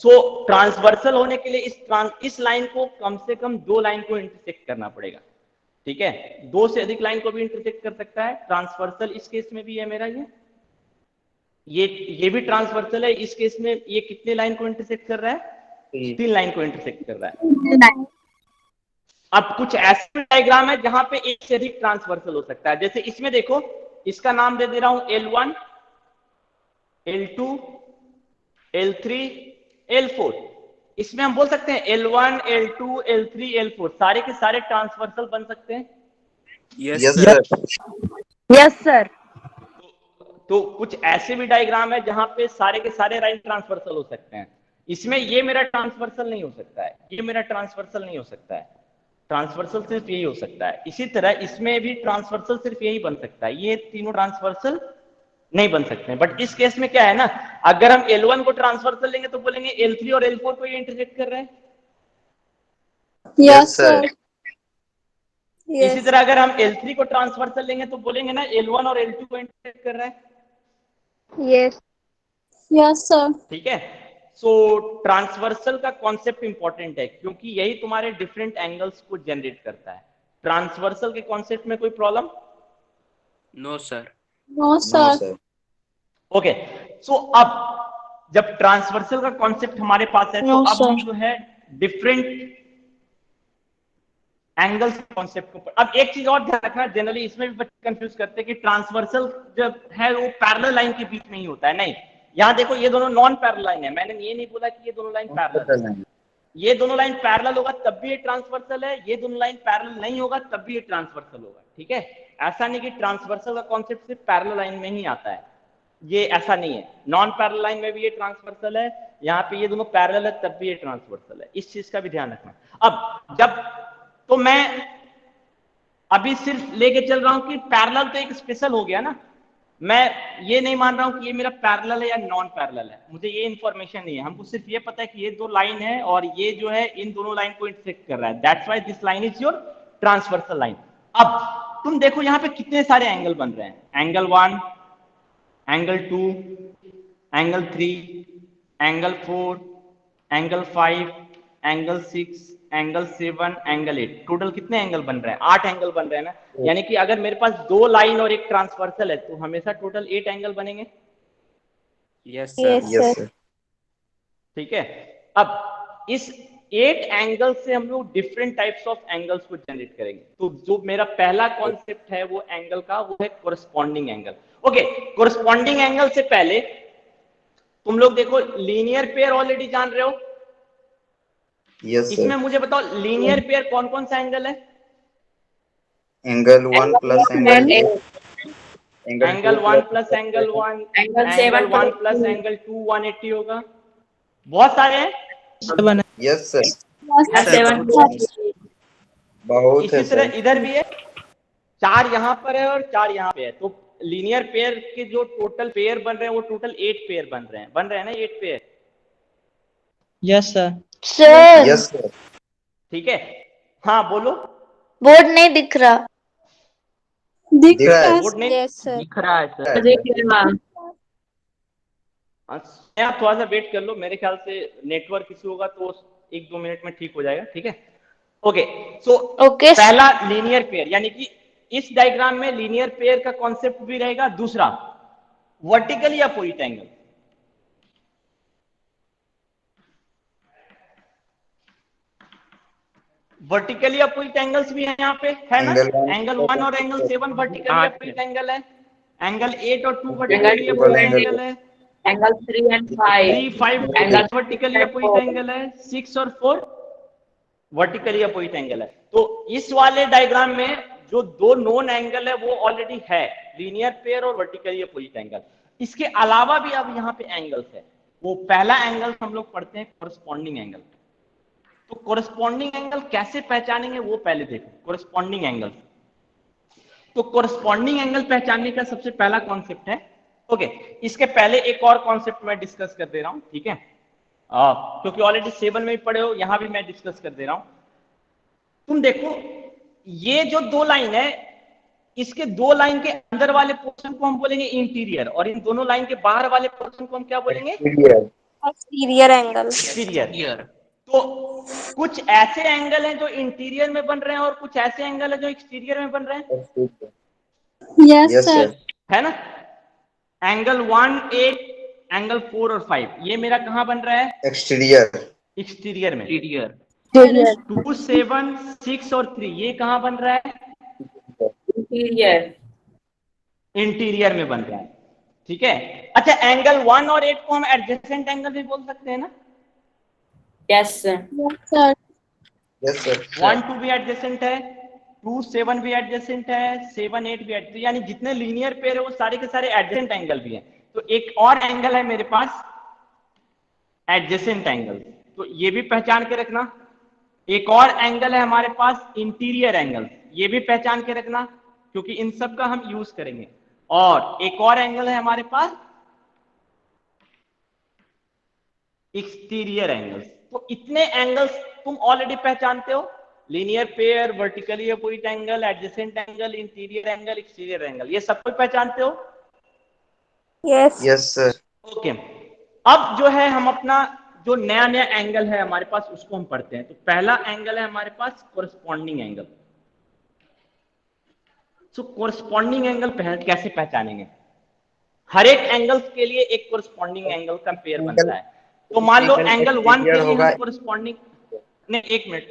सो ट्रांसवर्सल होने के लिए इस लाइन को कम से कम दो लाइन को इंटरसेक्ट करना पड़ेगा। ठीक है, दो से अधिक लाइन को भी इंटरसेक्ट कर सकता है। ट्रांसवर्सल इस केस में भी है मेरा ये भी ट्रांसवर्सल है। इस केस में ये कितने लाइन को इंटरसेक्ट कर रहा है? 3 लाइन को इंटरसेक्ट कर रहा है। अब कुछ ऐसे डायग्राम है जहां पे एक से अधिक ट्रांसवर्सल हो सकता है। जैसे इसमें देखो, इसका नाम दे रहा हूं L1, L2, L3, L4। इसमें हम बोल सकते हैं L1, L2, L3, L4 सारे के सारे ट्रांसवर्सल बन सकते हैं। Yes, yes sir. Sir. Yes sir. तो कुछ ऐसे भी डायग्राम है जहां पे सारे के सारे लाइन ट्रांसवर्सल हो सकते हैं। इसमें ये मेरा ट्रांसवर्सल नहीं हो सकता है, ये मेरा ट्रांसवर्सल नहीं हो सकता है। ट्रांसवर्सल सिर्फ यही हो सकता है। इसी तरह इसमें भी ट्रांसवर्सल सिर्फ यही बन सकता है। ये तीनों ट्रांसवर्सल नहीं बन सकते हैं। बट इस केस में क्या है ना, अगर हम L1 को ट्रांसवर्सल लेंगे तो बोलेंगे L3 और L4 को ये इंटरसेक्ट कर रहे हैं। Yes sir. इसी Yes. तरह अगर हम L3 को ट्रांसवर्सल लेंगे तो बोलेंगे ना L1 और L2 को इंटरसेक्ट कर रहा है। Yes. Yes sir. ठीक है। सो ट्रांसवर्सल का कॉन्सेप्ट इंपॉर्टेंट है क्योंकि यही तुम्हारे डिफरेंट एंगल्स को जनरेट करता है। ट्रांसवर्सल के कॉन्सेप्ट में कोई problem? No sir. No no sir. Sir. Okay. So अब जब ट्रांसवर्सल का कॉन्सेप्ट हमारे पास है तो No, अब हम sir. जो है डिफरेंट एंगल्स कॉन्सेप्ट को अब एक चीज और ध्यान रखना, जनरली इसमें भी बच्चे कंफ्यूज करते हैं कि ट्रांसवर्सल जब है वो पैरेलल लाइन के बीच में ही होता है। नहीं, यहां देखो ये दोनों नॉन पैरेलल लाइन है, मैंने ये नहीं बोला कि ये दोनों लाइन पैरेलल है। ये दोनों लाइन पैरेलल होगा तब भी ये ट्रांसवर्सल है, ये दोनों लाइन पैरेलल नहीं होगा तब भी ये ट्रांसवर्सल होगा। ठीक है, ऐसा नहीं कि ट्रांसवर्सल का कॉन्सेप्ट सिर्फ पैरेलल लाइन में ही आता है, ये ऐसा नहीं है। नॉन पैरेलल लाइन में भी ये ट्रांसवर्सल है, यहाँ पे ये दोनों पैरेलल है तब भी ये ट्रांसवर्सल है, इस चीज का भी ध्यान रखना। अब जब तो मैं अभी सिर्फ लेके चल रहा हूं कि पैरेलल तो एक स्पेशल हो गया ना, मैं ये नहीं मान रहा हूं कि ये मेरा पैरेलल है या नॉन पैरेलल है, मुझे ये इंफॉर्मेशन नहीं है। हमको सिर्फ ये पता है कि ये दो लाइन है और ये जो है इन दोनों लाइन को इंटरसेक्ट कर रहा है, that's why this line is your transversal line. अब तुम देखो यहाँ पे कितने सारे एंगल बन रहे हैं, angle 1, angle 2, angle 3, angle 4, angle 5, angle 6, angle 7, angle 8। Total कितने एंगल बन रहे हैं? 8 एंगल बन रहे हैं ना। यानी कि अगर मेरे पास दो लाइन और एक ट्रांसवर्सल है तो हमेशा टोटल 8 एंगल बनेंगे। Yes Yes, sir. Yes sir. Sir. ठीक है, अब इस 8 एंगल से हम लोग डिफरेंट टाइप्स ऑफ एंगल्स को जनरेट करेंगे। तो जो मेरा पहला कॉन्सेप्ट है वो एंगल का, वो है corresponding angle. Okay, corresponding angle से पहले तुम लोग देखो लीनियर पेयर ऑलरेडी जान रहे हो। यस इसमें सर। मुझे बताओ लीनियर पेयर कौन कौन सा एंगल है? Angle 1 plus angle 2, angle 1 plus angle 1, Angle angle 7 1 plus angle 2 180 होगा। बहुत सारे हैं। Yes sir. Yes sir, sir. बहुत है इसी सर। तरह इधर भी है, 4 यहां पर है और 4 यहां पे है। तो लीनियर पेयर के जो टोटल पेयर बन रहे हैं वो टोटल 8 पेयर बन रहे हैं ना, 8 pair. Yes, sir. Sir, yes sir. ठीक है, हाँ बोलो। बोर्ड नहीं दिख रहा। दिख दिख रहा रहा है। है बोर्ड नहीं Yes, sir. दिख रहा है सर। आप थोड़ा सा वेट कर लो, मेरे ख्याल से नेटवर्क इशू होगा तो 1-2 मिनट में ठीक हो जाएगा। ठीक है, ओके। सो Okay. पहला लीनियर पेयर, यानी कि इस डायग्राम में लीनियर पेयर का कॉन्सेप्ट भी रहेगा। दूसरा vertically opposite angle, vertically opposite angles भी है यहाँ पे, है ना। एंगल 1 और एंगल 7 वर्टिकली अपोजिट एंगल है, एंगल 8 और 2 वर्टिकली अपोजिट एंगल है, Angle 3 and 5. 3, 5 vertically opposite angle है, 6 और 4 वर्टिकली अपोजिट एंगल है। तो इस वाले डायग्राम में जो दो नोन एंगल है वो ऑलरेडी है, लीनियर पेयर और वर्टिकली अपोजिट एंगल। इसके अलावा भी अब यहाँ पे एंगल्स है। वो पहला एंगल हम लोग पढ़ते हैं कोरस्पॉन्डिंग एंगल। तो कोरस्पॉन्डिंग एंगल कैसे पहचानेंगे वो पहले देखो। कोरस्पॉन्डिंग एंगल, तो कोरस्पॉन्डिंग एंगल पहचानने का सबसे पहला कॉन्सेप्ट है। ओके, इसके पहले एक और कॉन्सेप्ट मैं डिस्कस कर दे रहा हूं, ठीक है, क्योंकि ऑलरेडी 7 में भी पढ़े हो, यहां भी मैं डिस्कस कर दे रहा हूं। तुम देखो ये जो दो लाइन है, इसके दो लाइन के अंदर वाले पोर्शन को हम बोलेंगे इंटीरियर, और इन दोनों लाइन के बाहर वाले पोर्शन को हम क्या बोलेंगे? Exterior angle. एक्सटीरियर। तो कुछ ऐसे एंगल हैं जो इंटीरियर में बन रहे हैं और कुछ ऐसे एंगल है जो एक्सटीरियर में बन रहे हैं, यस सर। है ना। एंगल 1, 8, एंगल 4 और 5 ये मेरा कहां बन रहा है? एक्सटीरियर। एक्सटीरियर में। इंटीरियर। 2, 7, 6 और 3 ये कहां बन रहा है? Interior. इंटीरियर में बन रहा है। ठीक है, अच्छा एंगल 1 और 8 को हम एडजेसेंट एंगल भी बोल सकते हैं ना। Yes, sir. Yes sir. Yes sir. 1, 2 भी एडजेसेंट है, 2, 7 भी एडजेसेंट है, 7, 8 भी एडजेसेंट, यानी जितने लीनियर पेयर है वो सारे के सारे एडजेसेंट एंगल भी हैं। तो एक और एंगल है मेरे पास एडजेसेंट एंगल, तो ये भी पहचान के रखना। एक और एंगल है हमारे पास इंटीरियर एंगल, ये भी पहचान के रखना क्योंकि इन सब का हम यूज करेंगे। और एक और एंगल है हमारे पास एक्सटीरियर एंगल्स। तो इतने एंगल्स तुम ऑलरेडी पहचानते हो, linear pair, vertically opposite angle, adjacent angle, interior angle, exterior angle, ये सब कुछ पहचानते हो? Yes. Yes sir. ओके, अब जो है हम अपना जो नया नया एंगल है हमारे पास उसको हम पढ़ते हैं। तो पहला एंगल है हमारे पास कोरस्पॉन्डिंग एंगल। सो कोरस्पॉन्डिंग एंगल कैसे पहचानेंगे? हर एक एंगल्स के लिए एक कोरस्पॉन्डिंग एंगल का पेयर बनता है। तो मान लो एंगल 1 के लिए हम कोरस्पॉन्डिंग, नहीं एक मिनट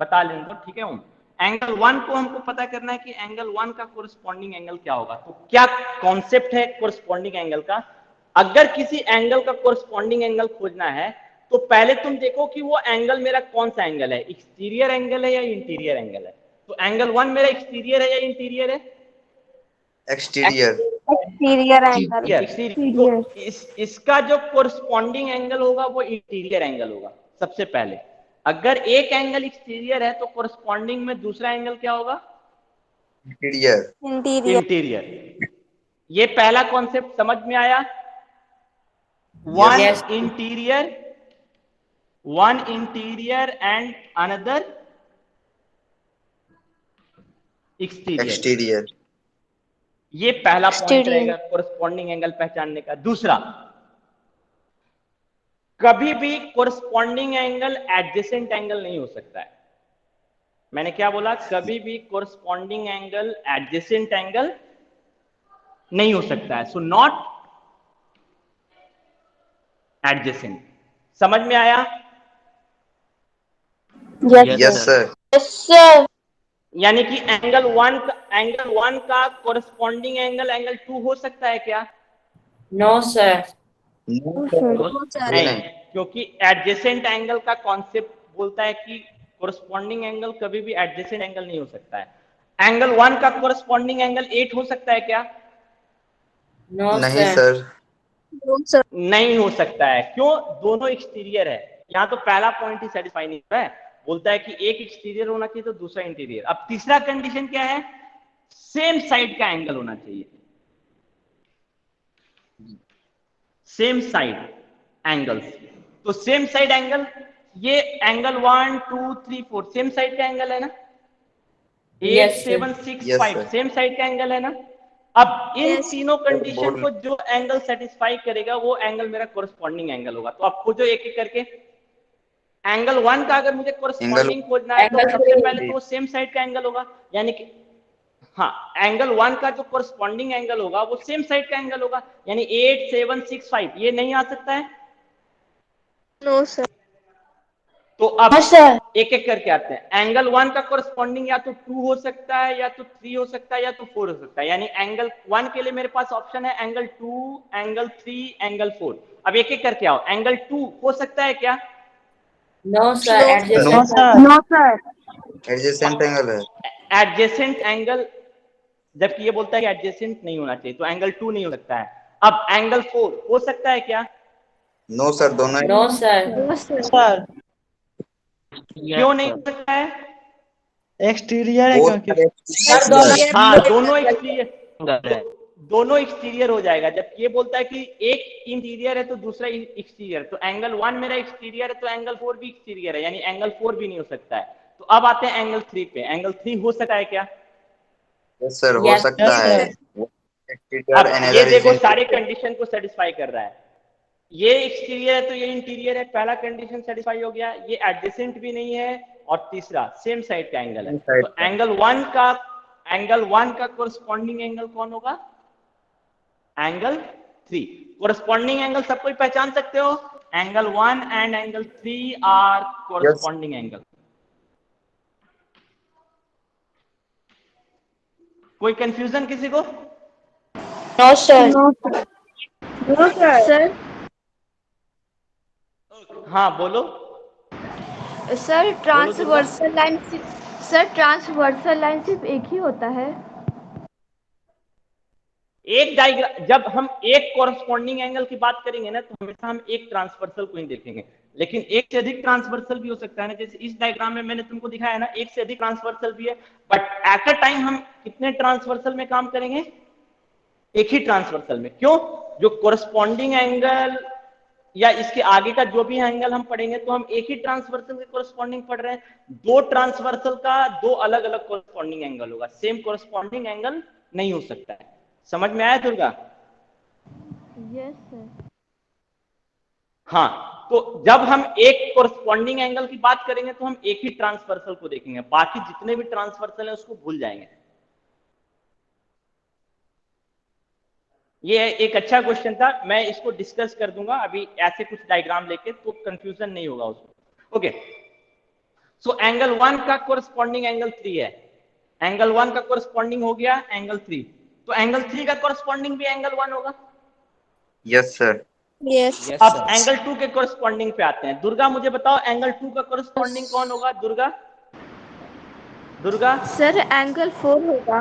बता लें तो, ठीक है हम एंगल 1 को हमको पता करना है कि एंगल 1 का कोरस्पॉन्डिंग एंगल क्या होगा। तो क्या कॉन्सेप्ट है कोरस्पॉन्डिंग एंगल का? अगर किसी एंगल का कोरस्पॉन्डिंग एंगल खोजना है तो पहले तुम देखो कि वो एंगल मेरा कौन सा एंगल है, एक्सटीरियर एंगल है या इंटीरियर एंगल है। तो एंगल 1 मेरा एक्सटीरियर है या इंटीरियर है? एक्सटीरियर। Exterior angle. एक्सटीरियर। तो इसका जो कोरस्पॉन्डिंग एंगल होगा वो इंटीरियर एंगल होगा। सबसे पहले अगर एक एंगल एक्सटीरियर है तो कोरस्पॉन्डिंग में दूसरा एंगल क्या होगा? इंटीरियर। Interior. इंटीरियर। ये पहला कॉन्सेप्ट समझ में आया? One Yes. Interior and another exterior. ये पहला पॉइंट Exterior. रहेगा कोरस्पॉन्डिंग एंगल पहचानने का। दूसरा, कभी भी कोरस्पॉन्डिंग एंगल एडजेसेंट एंगल नहीं हो सकता है। मैंने क्या बोला? कभी भी कोरस्पॉन्डिंग एंगल एडजेसेंट एंगल नहीं हो सकता है। So not adjacent. समझ में आया? Yes sir. Yes, sir. यानी कि एंगल 1 का कोरस्पॉन्डिंग एंगल एंगल 2 हो सकता है क्या? No, sir. नहीं, क्योंकि एडजेसेंट एंगल का कॉन्सेप्ट बोलता है कि कोरस्पॉन्डिंग एंगल कभी भी एडजेसेंट एंगल नहीं हो सकता है। एंगल 1 का कोरस्पॉन्डिंग एंगल 8 हो सकता है क्या? No, नहीं sir. सर। No, sir. नहीं हो सकता है। क्यों? दोनों एक्सटीरियर है। यहाँ तो पहला पॉइंट ही सेटिस्फाई नहीं हुआ है। बोलता है कि एक एक्सटीरियर होना चाहिए तो दूसरा इंटीरियर। अब तीसरा कंडीशन क्या है? सेम साइड का एंगल होना चाहिए। Same side angles. तो सेम साइड एंगल, ये एंगल 1 2 3 4 सेम साइड का एंगल है ना? 8 Yes, sir. 7 6 Yes, 5 sir. Same side का एंगल है ना? अब इन Yes. तीनों कंडीशन को जो एंगल सेटिस्फाई करेगा वो एंगल मेरा कोरस्पॉन्डिंग एंगल होगा। तो आप खोजो एक एक करके। एंगल 1 का अगर मुझे कोरस्पॉन्डिंग खोजना है तो Angle सबसे three. पहले तो वो सेम साइड का एंगल होगा। यानी कि हाँ, एंगल 1 का जो कोरस्पॉन्डिंग एंगल होगा वो सेम साइड का एंगल होगा। यानी 8 7 6 5 ये नहीं आ सकता है। No, sir. तो अब No, sir. एक एक करके आते हैं। एंगल 1 का कोरस्पॉन्डिंग या तो 2 हो सकता है, या तो 3 हो सकता है, या तो 4 हो सकता है। यानी एंगल 1 के लिए मेरे पास ऑप्शन है एंगल 2, एंगल 3, एंगल 4। अब एक एक करके आओ। एंगल 2 हो सकता है क्या? No, sir. No, Adjacent. No, sir. No, sir. Adjacent angle है। एडजेसेंट एंगल, जबकि ये बोलता है कि एडजेसेंट नहीं होना चाहिए, तो एंगल 2 नहीं हो सकता है। अब एंगल 4 हो सकता है क्या? नो सर, दोनों। No, sir. No, sir. Sir क्यों नहीं हो सकता है? एक्सटीरियर है बोथ क्योंकि Sir, दोनों हाँ, दोनों एक्सटीरियर हो जाएगा। जब ये बोलता है कि एक इंटीरियर है तो दूसरा एक्सटीरियर, तो एंगल 1 मेरा एक्सटीरियर है तो एंगल 4 भी एक्सटीरियर है, यानी एंगल 4 भी नहीं हो सकता है। तो अब आते हैं एंगल 3 पे। एंगल 3 हो सकता है क्या? यस सर, हो Yes, सकता yes, है। अब ये देखो सारे कंडीशन को सेटिस्फाई कर रहा है। ये एक्सटीरियर है तो ये इंटीरियर है, पहला कंडीशन सेटिस्फाई हो गया। ये एडजेसेंट भी नहीं है, और तीसरा सेम साइड का एंगल है। Same side तो एंगल 1 का कोरस्पॉन्डिंग एंगल कौन होगा? एंगल 3। कोरस्पॉन्डिंग एंगल सब कोई पहचान सकते हो? Angle 1 and angle 3 are corresponding angle. कोई कंफ्यूजन किसी को? No, sir. No, sir. Sir. हाँ बोलो। Sir Durga. Transversal line sir transversal line सिर्फ एक ही होता है। एक डायग्राम, जब हम एक कोरस्पॉन्डिंग एंगल की बात करेंगे ना तो हमेशा हम एक ट्रांसवर्सल को ही देखेंगे, लेकिन एक से अधिक ट्रांसवर्सल भी हो सकता है ना। जैसे इस डायग्राम में मैंने तुमको दिखाया ना, एक से अधिक ट्रांसवर्सल भी है, बट एट अ टाइम हम कितने ट्रांसवर्सल में काम करेंगे? एक ही ट्रांसवर्सल में। क्यों? जो कोरस्पॉन्डिंग एंगल या इसके आगे का जो भी एंगल हम पढ़ेंगे तो हम एक ही ट्रांसवर्सल के कोरस्पॉन्डिंग पढ़ रहे हैं। दो ट्रांसवर्सल का दो अलग अलग कोरस्पॉन्डिंग एंगल होगा, सेम कोरस्पॉन्डिंग एंगल नहीं हो सकता है। समझ में आया दुर्गा? Yes sir. हाँ, तो जब हम एक कोरस्पॉन्डिंग एंगल की बात करेंगे तो हम एक ही ट्रांसवर्सल को देखेंगे, बाकी जितने भी ट्रांसवर्सल है उसको भूल जाएंगे। ये एक अच्छा क्वेश्चन था, मैं इसको डिस्कस कर दूंगा अभी ऐसे कुछ डायग्राम लेके, तो कंफ्यूजन नहीं होगा उसको। ओके, सो एंगल 1 का कोरस्पॉन्डिंग एंगल 3 है। एंगल 1 का कोरस्पॉन्डिंग हो गया एंगल 3, तो एंगल 3 का कोरस्पॉन्डिंग भी एंगल 1 होगा। Yes sir. Yes. अब एंगल 2 के कोरस्पॉन्डिंग पे आते हैं। दुर्गा मुझे बताओ एंगल 2 का कोरस्पॉन्डिंग कौन होगा? दुर्गा दुर्गा सर एंगल 4 होगा।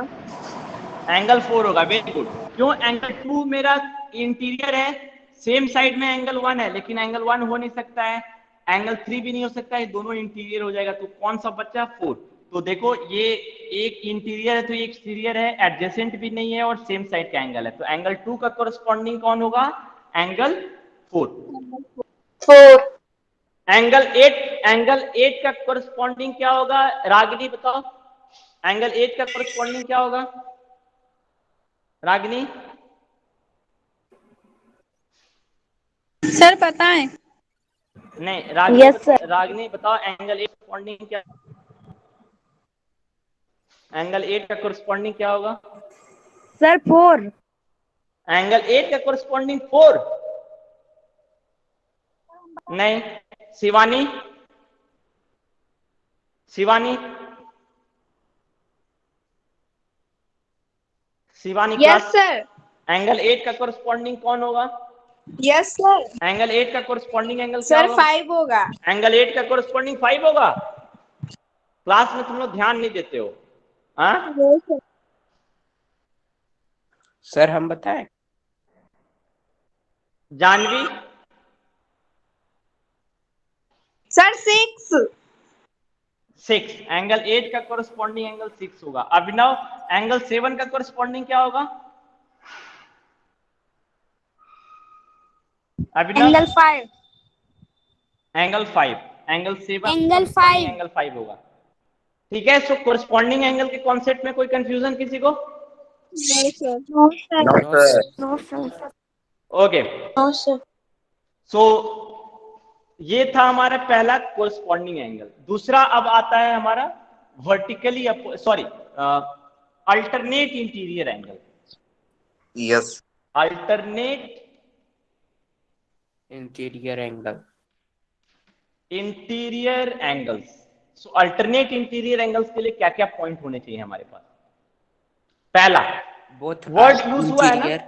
एंगल 4 होगा। Very good. क्यों? एंगल 2 मेरा इंटीरियर है, सेम साइड में एंगल 1 है, लेकिन एंगल 1 हो नहीं सकता है, एंगल 3 भी नहीं हो सकता है, दोनों इंटीरियर हो जाएगा। तो कौन सा बच्चा? 4। तो देखो ये एक इंटीरियर है तो एक एक्सटीरियर है, एडजेसेंट भी नहीं है और सेम साइड का एंगल है, तो एंगल 2 का कोरस्पॉन्डिंग कौन होगा? एंगल 4। 4. एंगल 8 का कोरस्पॉन्डिंग क्या होगा? रागिनी बताओ, एंगल 8 का कोरस्पॉन्डिंग क्या होगा? रागिनी? सर बताएं। नहीं, रागिनी Yes, sir. रागिनी बताओ एंगल 8 कोरस्पॉन्डिंग क्या? एंगल 8 का कोरस्पॉन्डिंग क्या होगा? Sir, 4. एंगल 8 का कोरस्पॉन्डिंग 4? नहीं। Shivani? Shivani? Shivani Yes, class? sir. Angle 8 का कोरस्पॉन्डिंग कौन होगा? Yes, sir. एंगल 8 का कोरस्पॉन्डिंग एंगल क्या Sir, होगा? 5 होगा. एंगल 8 का कोरस्पॉन्डिंग 5 होगा। क्लास में तुम लोग ध्यान नहीं देते हो। हाँ, सर हम बताएं? जानवी? Sir, 6. 6। एंगल 8 का कोरस्पॉन्डिंग एंगल 6 होगा। अभिनव, एंगल 7 का कोरस्पॉन्डिंग क्या होगा? Abhinav? Angle 5. Angle 5। Angle 7 Angle 5. Angle 5 होगा। ठीक है, सो कोरस्पॉन्डिंग एंगल के कॉन्सेप्ट में कोई कंफ्यूजन किसी को? No, sir. No, sir. No sir. No, sir. Okay, No, sir. So ये था हमारा पहला कोरस्पॉन्डिंग एंगल। दूसरा अब आता है हमारा vertically alternate interior angle. Yes. Alternate interior angle. Interior angles. So alternate interior angles के लिए क्या क्या पॉइंट होने चाहिए हमारे पास? पहला, बोथ वर्ड यूज हुआ है ना, इंटीरियर।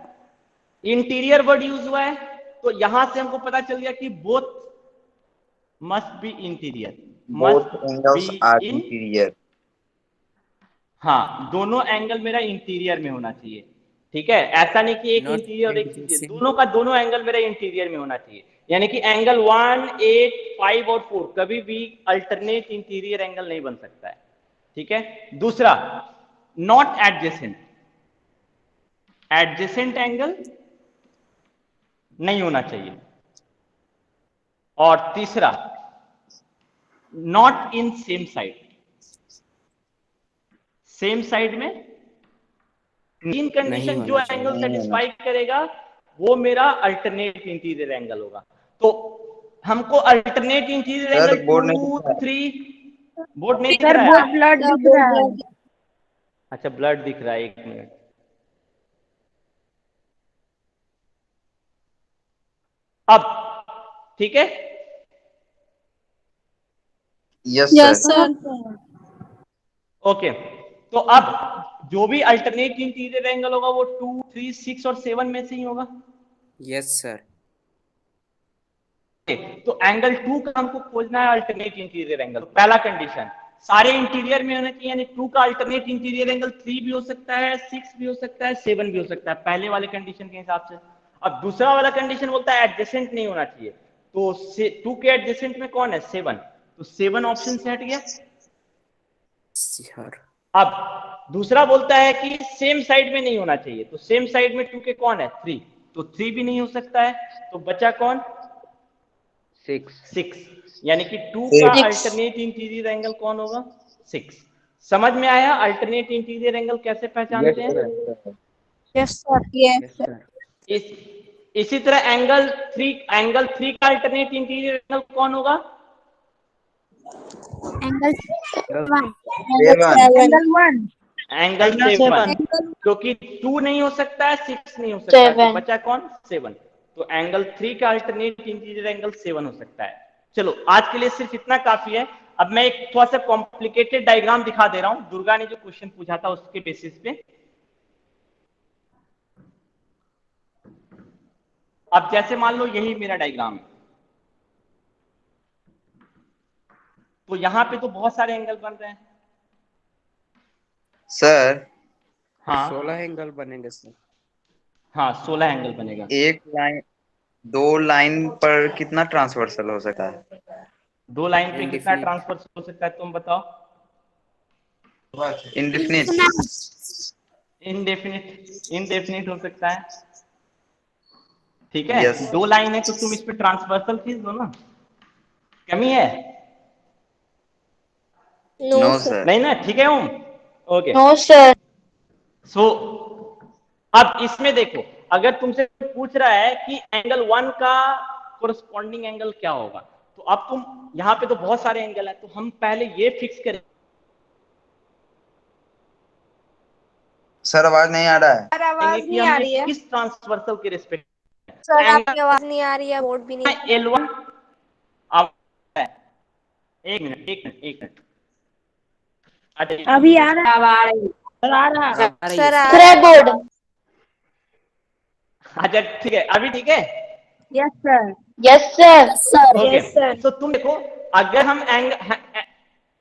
इंटीरियर वर्ड यूज हुआ है, तो यहां से हमको पता चल गया कि both must be interior. Both angles are interior. हाँ, दोनों एंगल मेरा इंटीरियर में होना चाहिए। ठीक है, ऐसा नहीं कि एक Not इंटीरियर और एक adjacent. एक्सटीरियर, दोनों का दोनों एंगल मेरा इंटीरियर में होना चाहिए। यानी कि एंगल 1, 8, 5 और 4 कभी भी अल्टरनेट इंटीरियर एंगल नहीं बन सकता है। ठीक है। दूसरा, नॉट एडजेसेंट, एडजेसेंट एंगल नहीं होना चाहिए। और तीसरा, not in same side, same side में तीन कंडीशन जो एंगल सेटिस्फाई करेगा वो मेरा अल्टरनेट इंटीरियर एंगल होगा। तो हमको अल्टरनेट इंटीरियर एंगल 2, 3 बोर्ड नहीं दिख रहा है? बोर्ड ब्लड दिख रहा है। अच्छा, ब्लड दिख रहा है, एक मिनट। अब ठीक है। Yes sir. ओके, तो अब जो भी अल्टरनेट इंटीरियर एंगल होगा वो 2, 3, 6 और 7 में से ही होगा। Yes sir. तो एंगल 2 का हमको खोजना है अल्टरनेट इंटीरियर एंगल। पहला कंडीशन, सारे इंटीरियर में होना चाहिए, यानी 2 का अल्टरनेट इंटीरियर एंगल 3 भी हो सकता है, 6 भी हो सकता है, 7 भी हो सकता है, पहले वाले कंडीशन के हिसाब से। अब दूसरा वाला कंडीशन बोलता है एडजेसेंट नहीं होना चाहिए, तो 2 के एडजेसेंट में कौन है? 7, तो 7 ऑप्शन से हट गया। सर अब दूसरा बोलता है कि सेम साइड में नहीं होना चाहिए, तो सेम साइड में 2 के कौन है 3, तो 3 भी नहीं हो सकता है, तो बचा कौन 6, यानी कि 2 का अल्टरनेट इंटीरियर एंगल कौन होगा 6। समझ में आया अल्टरनेट इंटीरियर एंगल कैसे पहचानते हैं? Yes sir. Yes sir. इसी तरह एंगल 3 का अल्टरनेट इंटीरियर एंगल कौन होगा? एंगल एंगल 7, क्योंकि 2 नहीं हो सकता है, 6 नहीं हो सकता है, तो बचा कौन 7। तो एंगल 3 का अल्टरनेट इंटीरियर एंगल 7 हो सकता है। चलो आज के लिए सिर्फ इतना काफी है। अब मैं एक थोड़ा सा कॉम्प्लिकेटेड डायग्राम दिखा दे रहा हूं, दुर्गा ने जो क्वेश्चन पूछा था उसके बेसिस पे। अब जैसे मान लो यही मेरा डायग्राम है, तो यहां पे तो बहुत सारे एंगल बन रहे हैं सर। हाँ 16 एंगल बनेंगे सर। हाँ 16 एंगल बनेगा। एक लाइन 2 लाइन पर कितना ट्रांसवर्सल हो सकता है? 2 लाइन पे कितना Indefinite. ट्रांसफर हो सकता है तुम बताओ? इंडेफिनिट। इंडेफिनिट हो सकता है। ठीक है Yes. 2 लाइन है तो तुम इस पे ट्रांसवर्सल खींच दो ना, कमी है? No no sir. सर। नहीं ना, ठीक है Om, okay. No sir. So अब इसमें देखो, अगर तुमसे पूछ रहा है कि एंगल 1 का कोरस्पॉन्डिंग एंगल क्या होगा, तो अब तुम यहाँ पे तो बहुत सारे एंगल है, तो हम पहले ये फिक्स करें। सर आवाज नहीं आ रहा है। सर आवाज कि नहीं आ हम रही ये है। किस ट्रांसवर्सल के रिस्पेक्ट सर आपकी आवाज नहीं आ रही है, बोर्ड भी नहीं। L1 अब एक मिनट अभी आ रहा है। सर आ रहा है। आ रही सर है आ सर। रहा है बोर्ड। अच्छा ठीक है, अभी ठीक है। Yes sir. Yes sir. Okay तो तुम देखो, अगर हम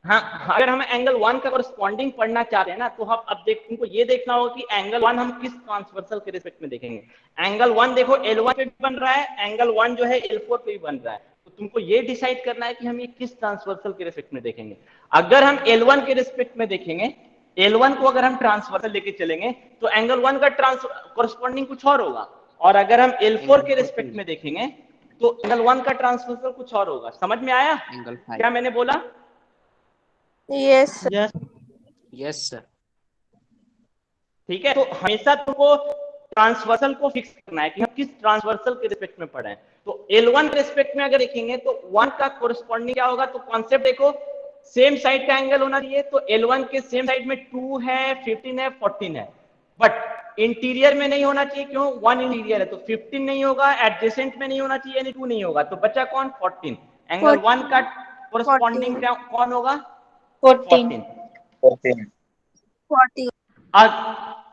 अगर हम एंगल 1 का कोरस्पॉन्डिंग पढ़ना चाहते हैं ना, तो हम अब तुमको ये देखना होगा कि एंगल 1 हम किस ट्रांसवर्सल के रिस्पेक्ट में देखेंगे। एंगल 1 देखो L1 पे भी बन रहा है, एंगल 1 जो है L4 पे भी बन रहा है, तो तुमको ये डिसाइड करना है कि हम ये किस ट्रांसवर्सल के रिस्पेक्ट में देखेंगे। अगर हम L1 के रिस्पेक्ट में देखेंगे, L1 को अगर हम ट्रांसवर्सल लेके चलेंगे, तो एंगल 1 का कोरस्पॉन्डिंग कुछ और होगा, और अगर हम L4 के रिस्पेक्ट में देखेंगे तो एंगल 1 का ट्रांसवर्सल कुछ और होगा। समझ में आया एंगल 5। क्या मैंने बोला? Yes sir. Yes yes sir. ठीक है, तो हमेशा तुमको ट्रांसवर्सल को फिक्स करना है कि हम किस ट्रांसवर्सल के रिस्पेक्ट में पढ़े हैं। तो L1 के रिस्पेक्ट में अगर देखेंगे तो 1 का कोरस्पॉन्डिंग क्या होगा, तो कॉन्सेप्ट देखो, सेम साइड का एंगल होना चाहिए। तो L1 के सेम साइड में 2 है, 15 है, 14 है, बट इंटीरियर में नहीं होना चाहिए। क्यों? 1 इंटीरियर है, तो 15 नहीं होगा, एडजेसेंट में नहीं होना चाहिए, यानी 2 नहीं होगा, तो बचा कौन 14। एंगल 1 का कोरस्पॉन्डिंग कौन होगा 14। 40।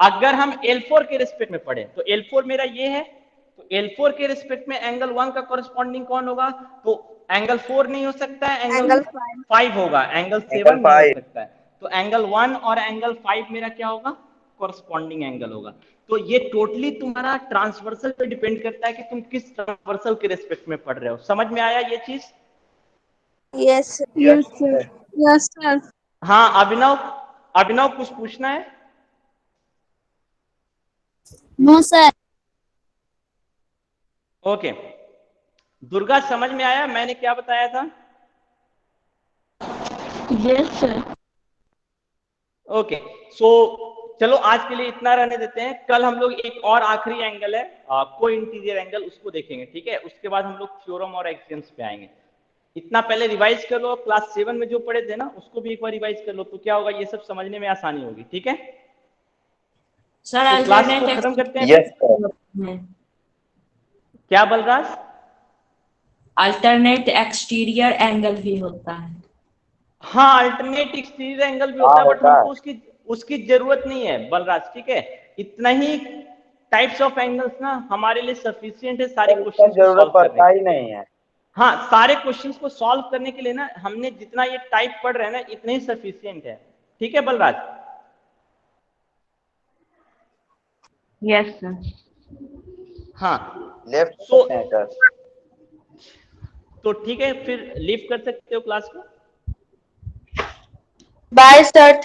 अगर हम L4 के रिस्पेक्ट में पढ़े, तो L4 मेरा ये है, तो L4 के रिस्पेक्ट में एंगल 1 का कोरस्पॉन्डिंग कौन होगा, तो एंगल 4 नहीं हो सकता है, एंगल 5 होगा, एंगल 7 नहीं हो सकता है। तो एंगल 1 और एंगल 5 मेरा क्या होगा, कोरस्पॉन्डिंग एंगल होगा। तो ये टोटली तुम्हारा ट्रांसवर्सल पे डिपेंड करता है कि तुम किस ट्रांसवर्सल के रिस्पेक्ट में पढ़ रहे हो। समझ में आया ये चीज? Yes sir. Yes sir. हाँ अभिनव कुछ पूछना है? No sir. ओके दुर्गा, समझ में आया मैंने क्या बताया था? Yes sir. ओके सो चलो आज के लिए इतना रहने देते हैं। कल हम लोग एक और आखिरी एंगल है को इंटीरियर एंगल, उसको देखेंगे। ठीक है, उसके बाद हम लोग थ्योरम और एक्सियम्स पे आएंगे। इतना पहले रिवाइज कर लो, क्लास 7 में जो पढ़े थे ना उसको भी एक बार रिवाइज कर लो, तो क्या होगा, ये सब समझने में आसानी होगी। ठीक है सर तो क्लास को खत्म करते हैं। Yes sir. क्या बलराज? अल्टरनेट एक्सटीरियर एंगल भी होता है। हाँ अल्टरनेट एक्सटीरियर एंगल भी होता है, बट हमको उसकी जरूरत नहीं है बलराज। ठीक है, इतना ही टाइप्स ऑफ एंगल्स ना हमारे लिए सफिशिएंट है सारे क्वेश्चन को सॉल्व करने ही नहीं है। हाँ सारे क्वेश्चंस को सॉल्व करने के लिए ना हमने जितना ये टाइप पढ़ रहे हैं ना इतना ही सफिशिएंट है। ठीक है बलराज? Yes sir. हाँ लेफ्ट तो ठीक है, फिर लीव कर सकते हो क्लास को। Bye sir.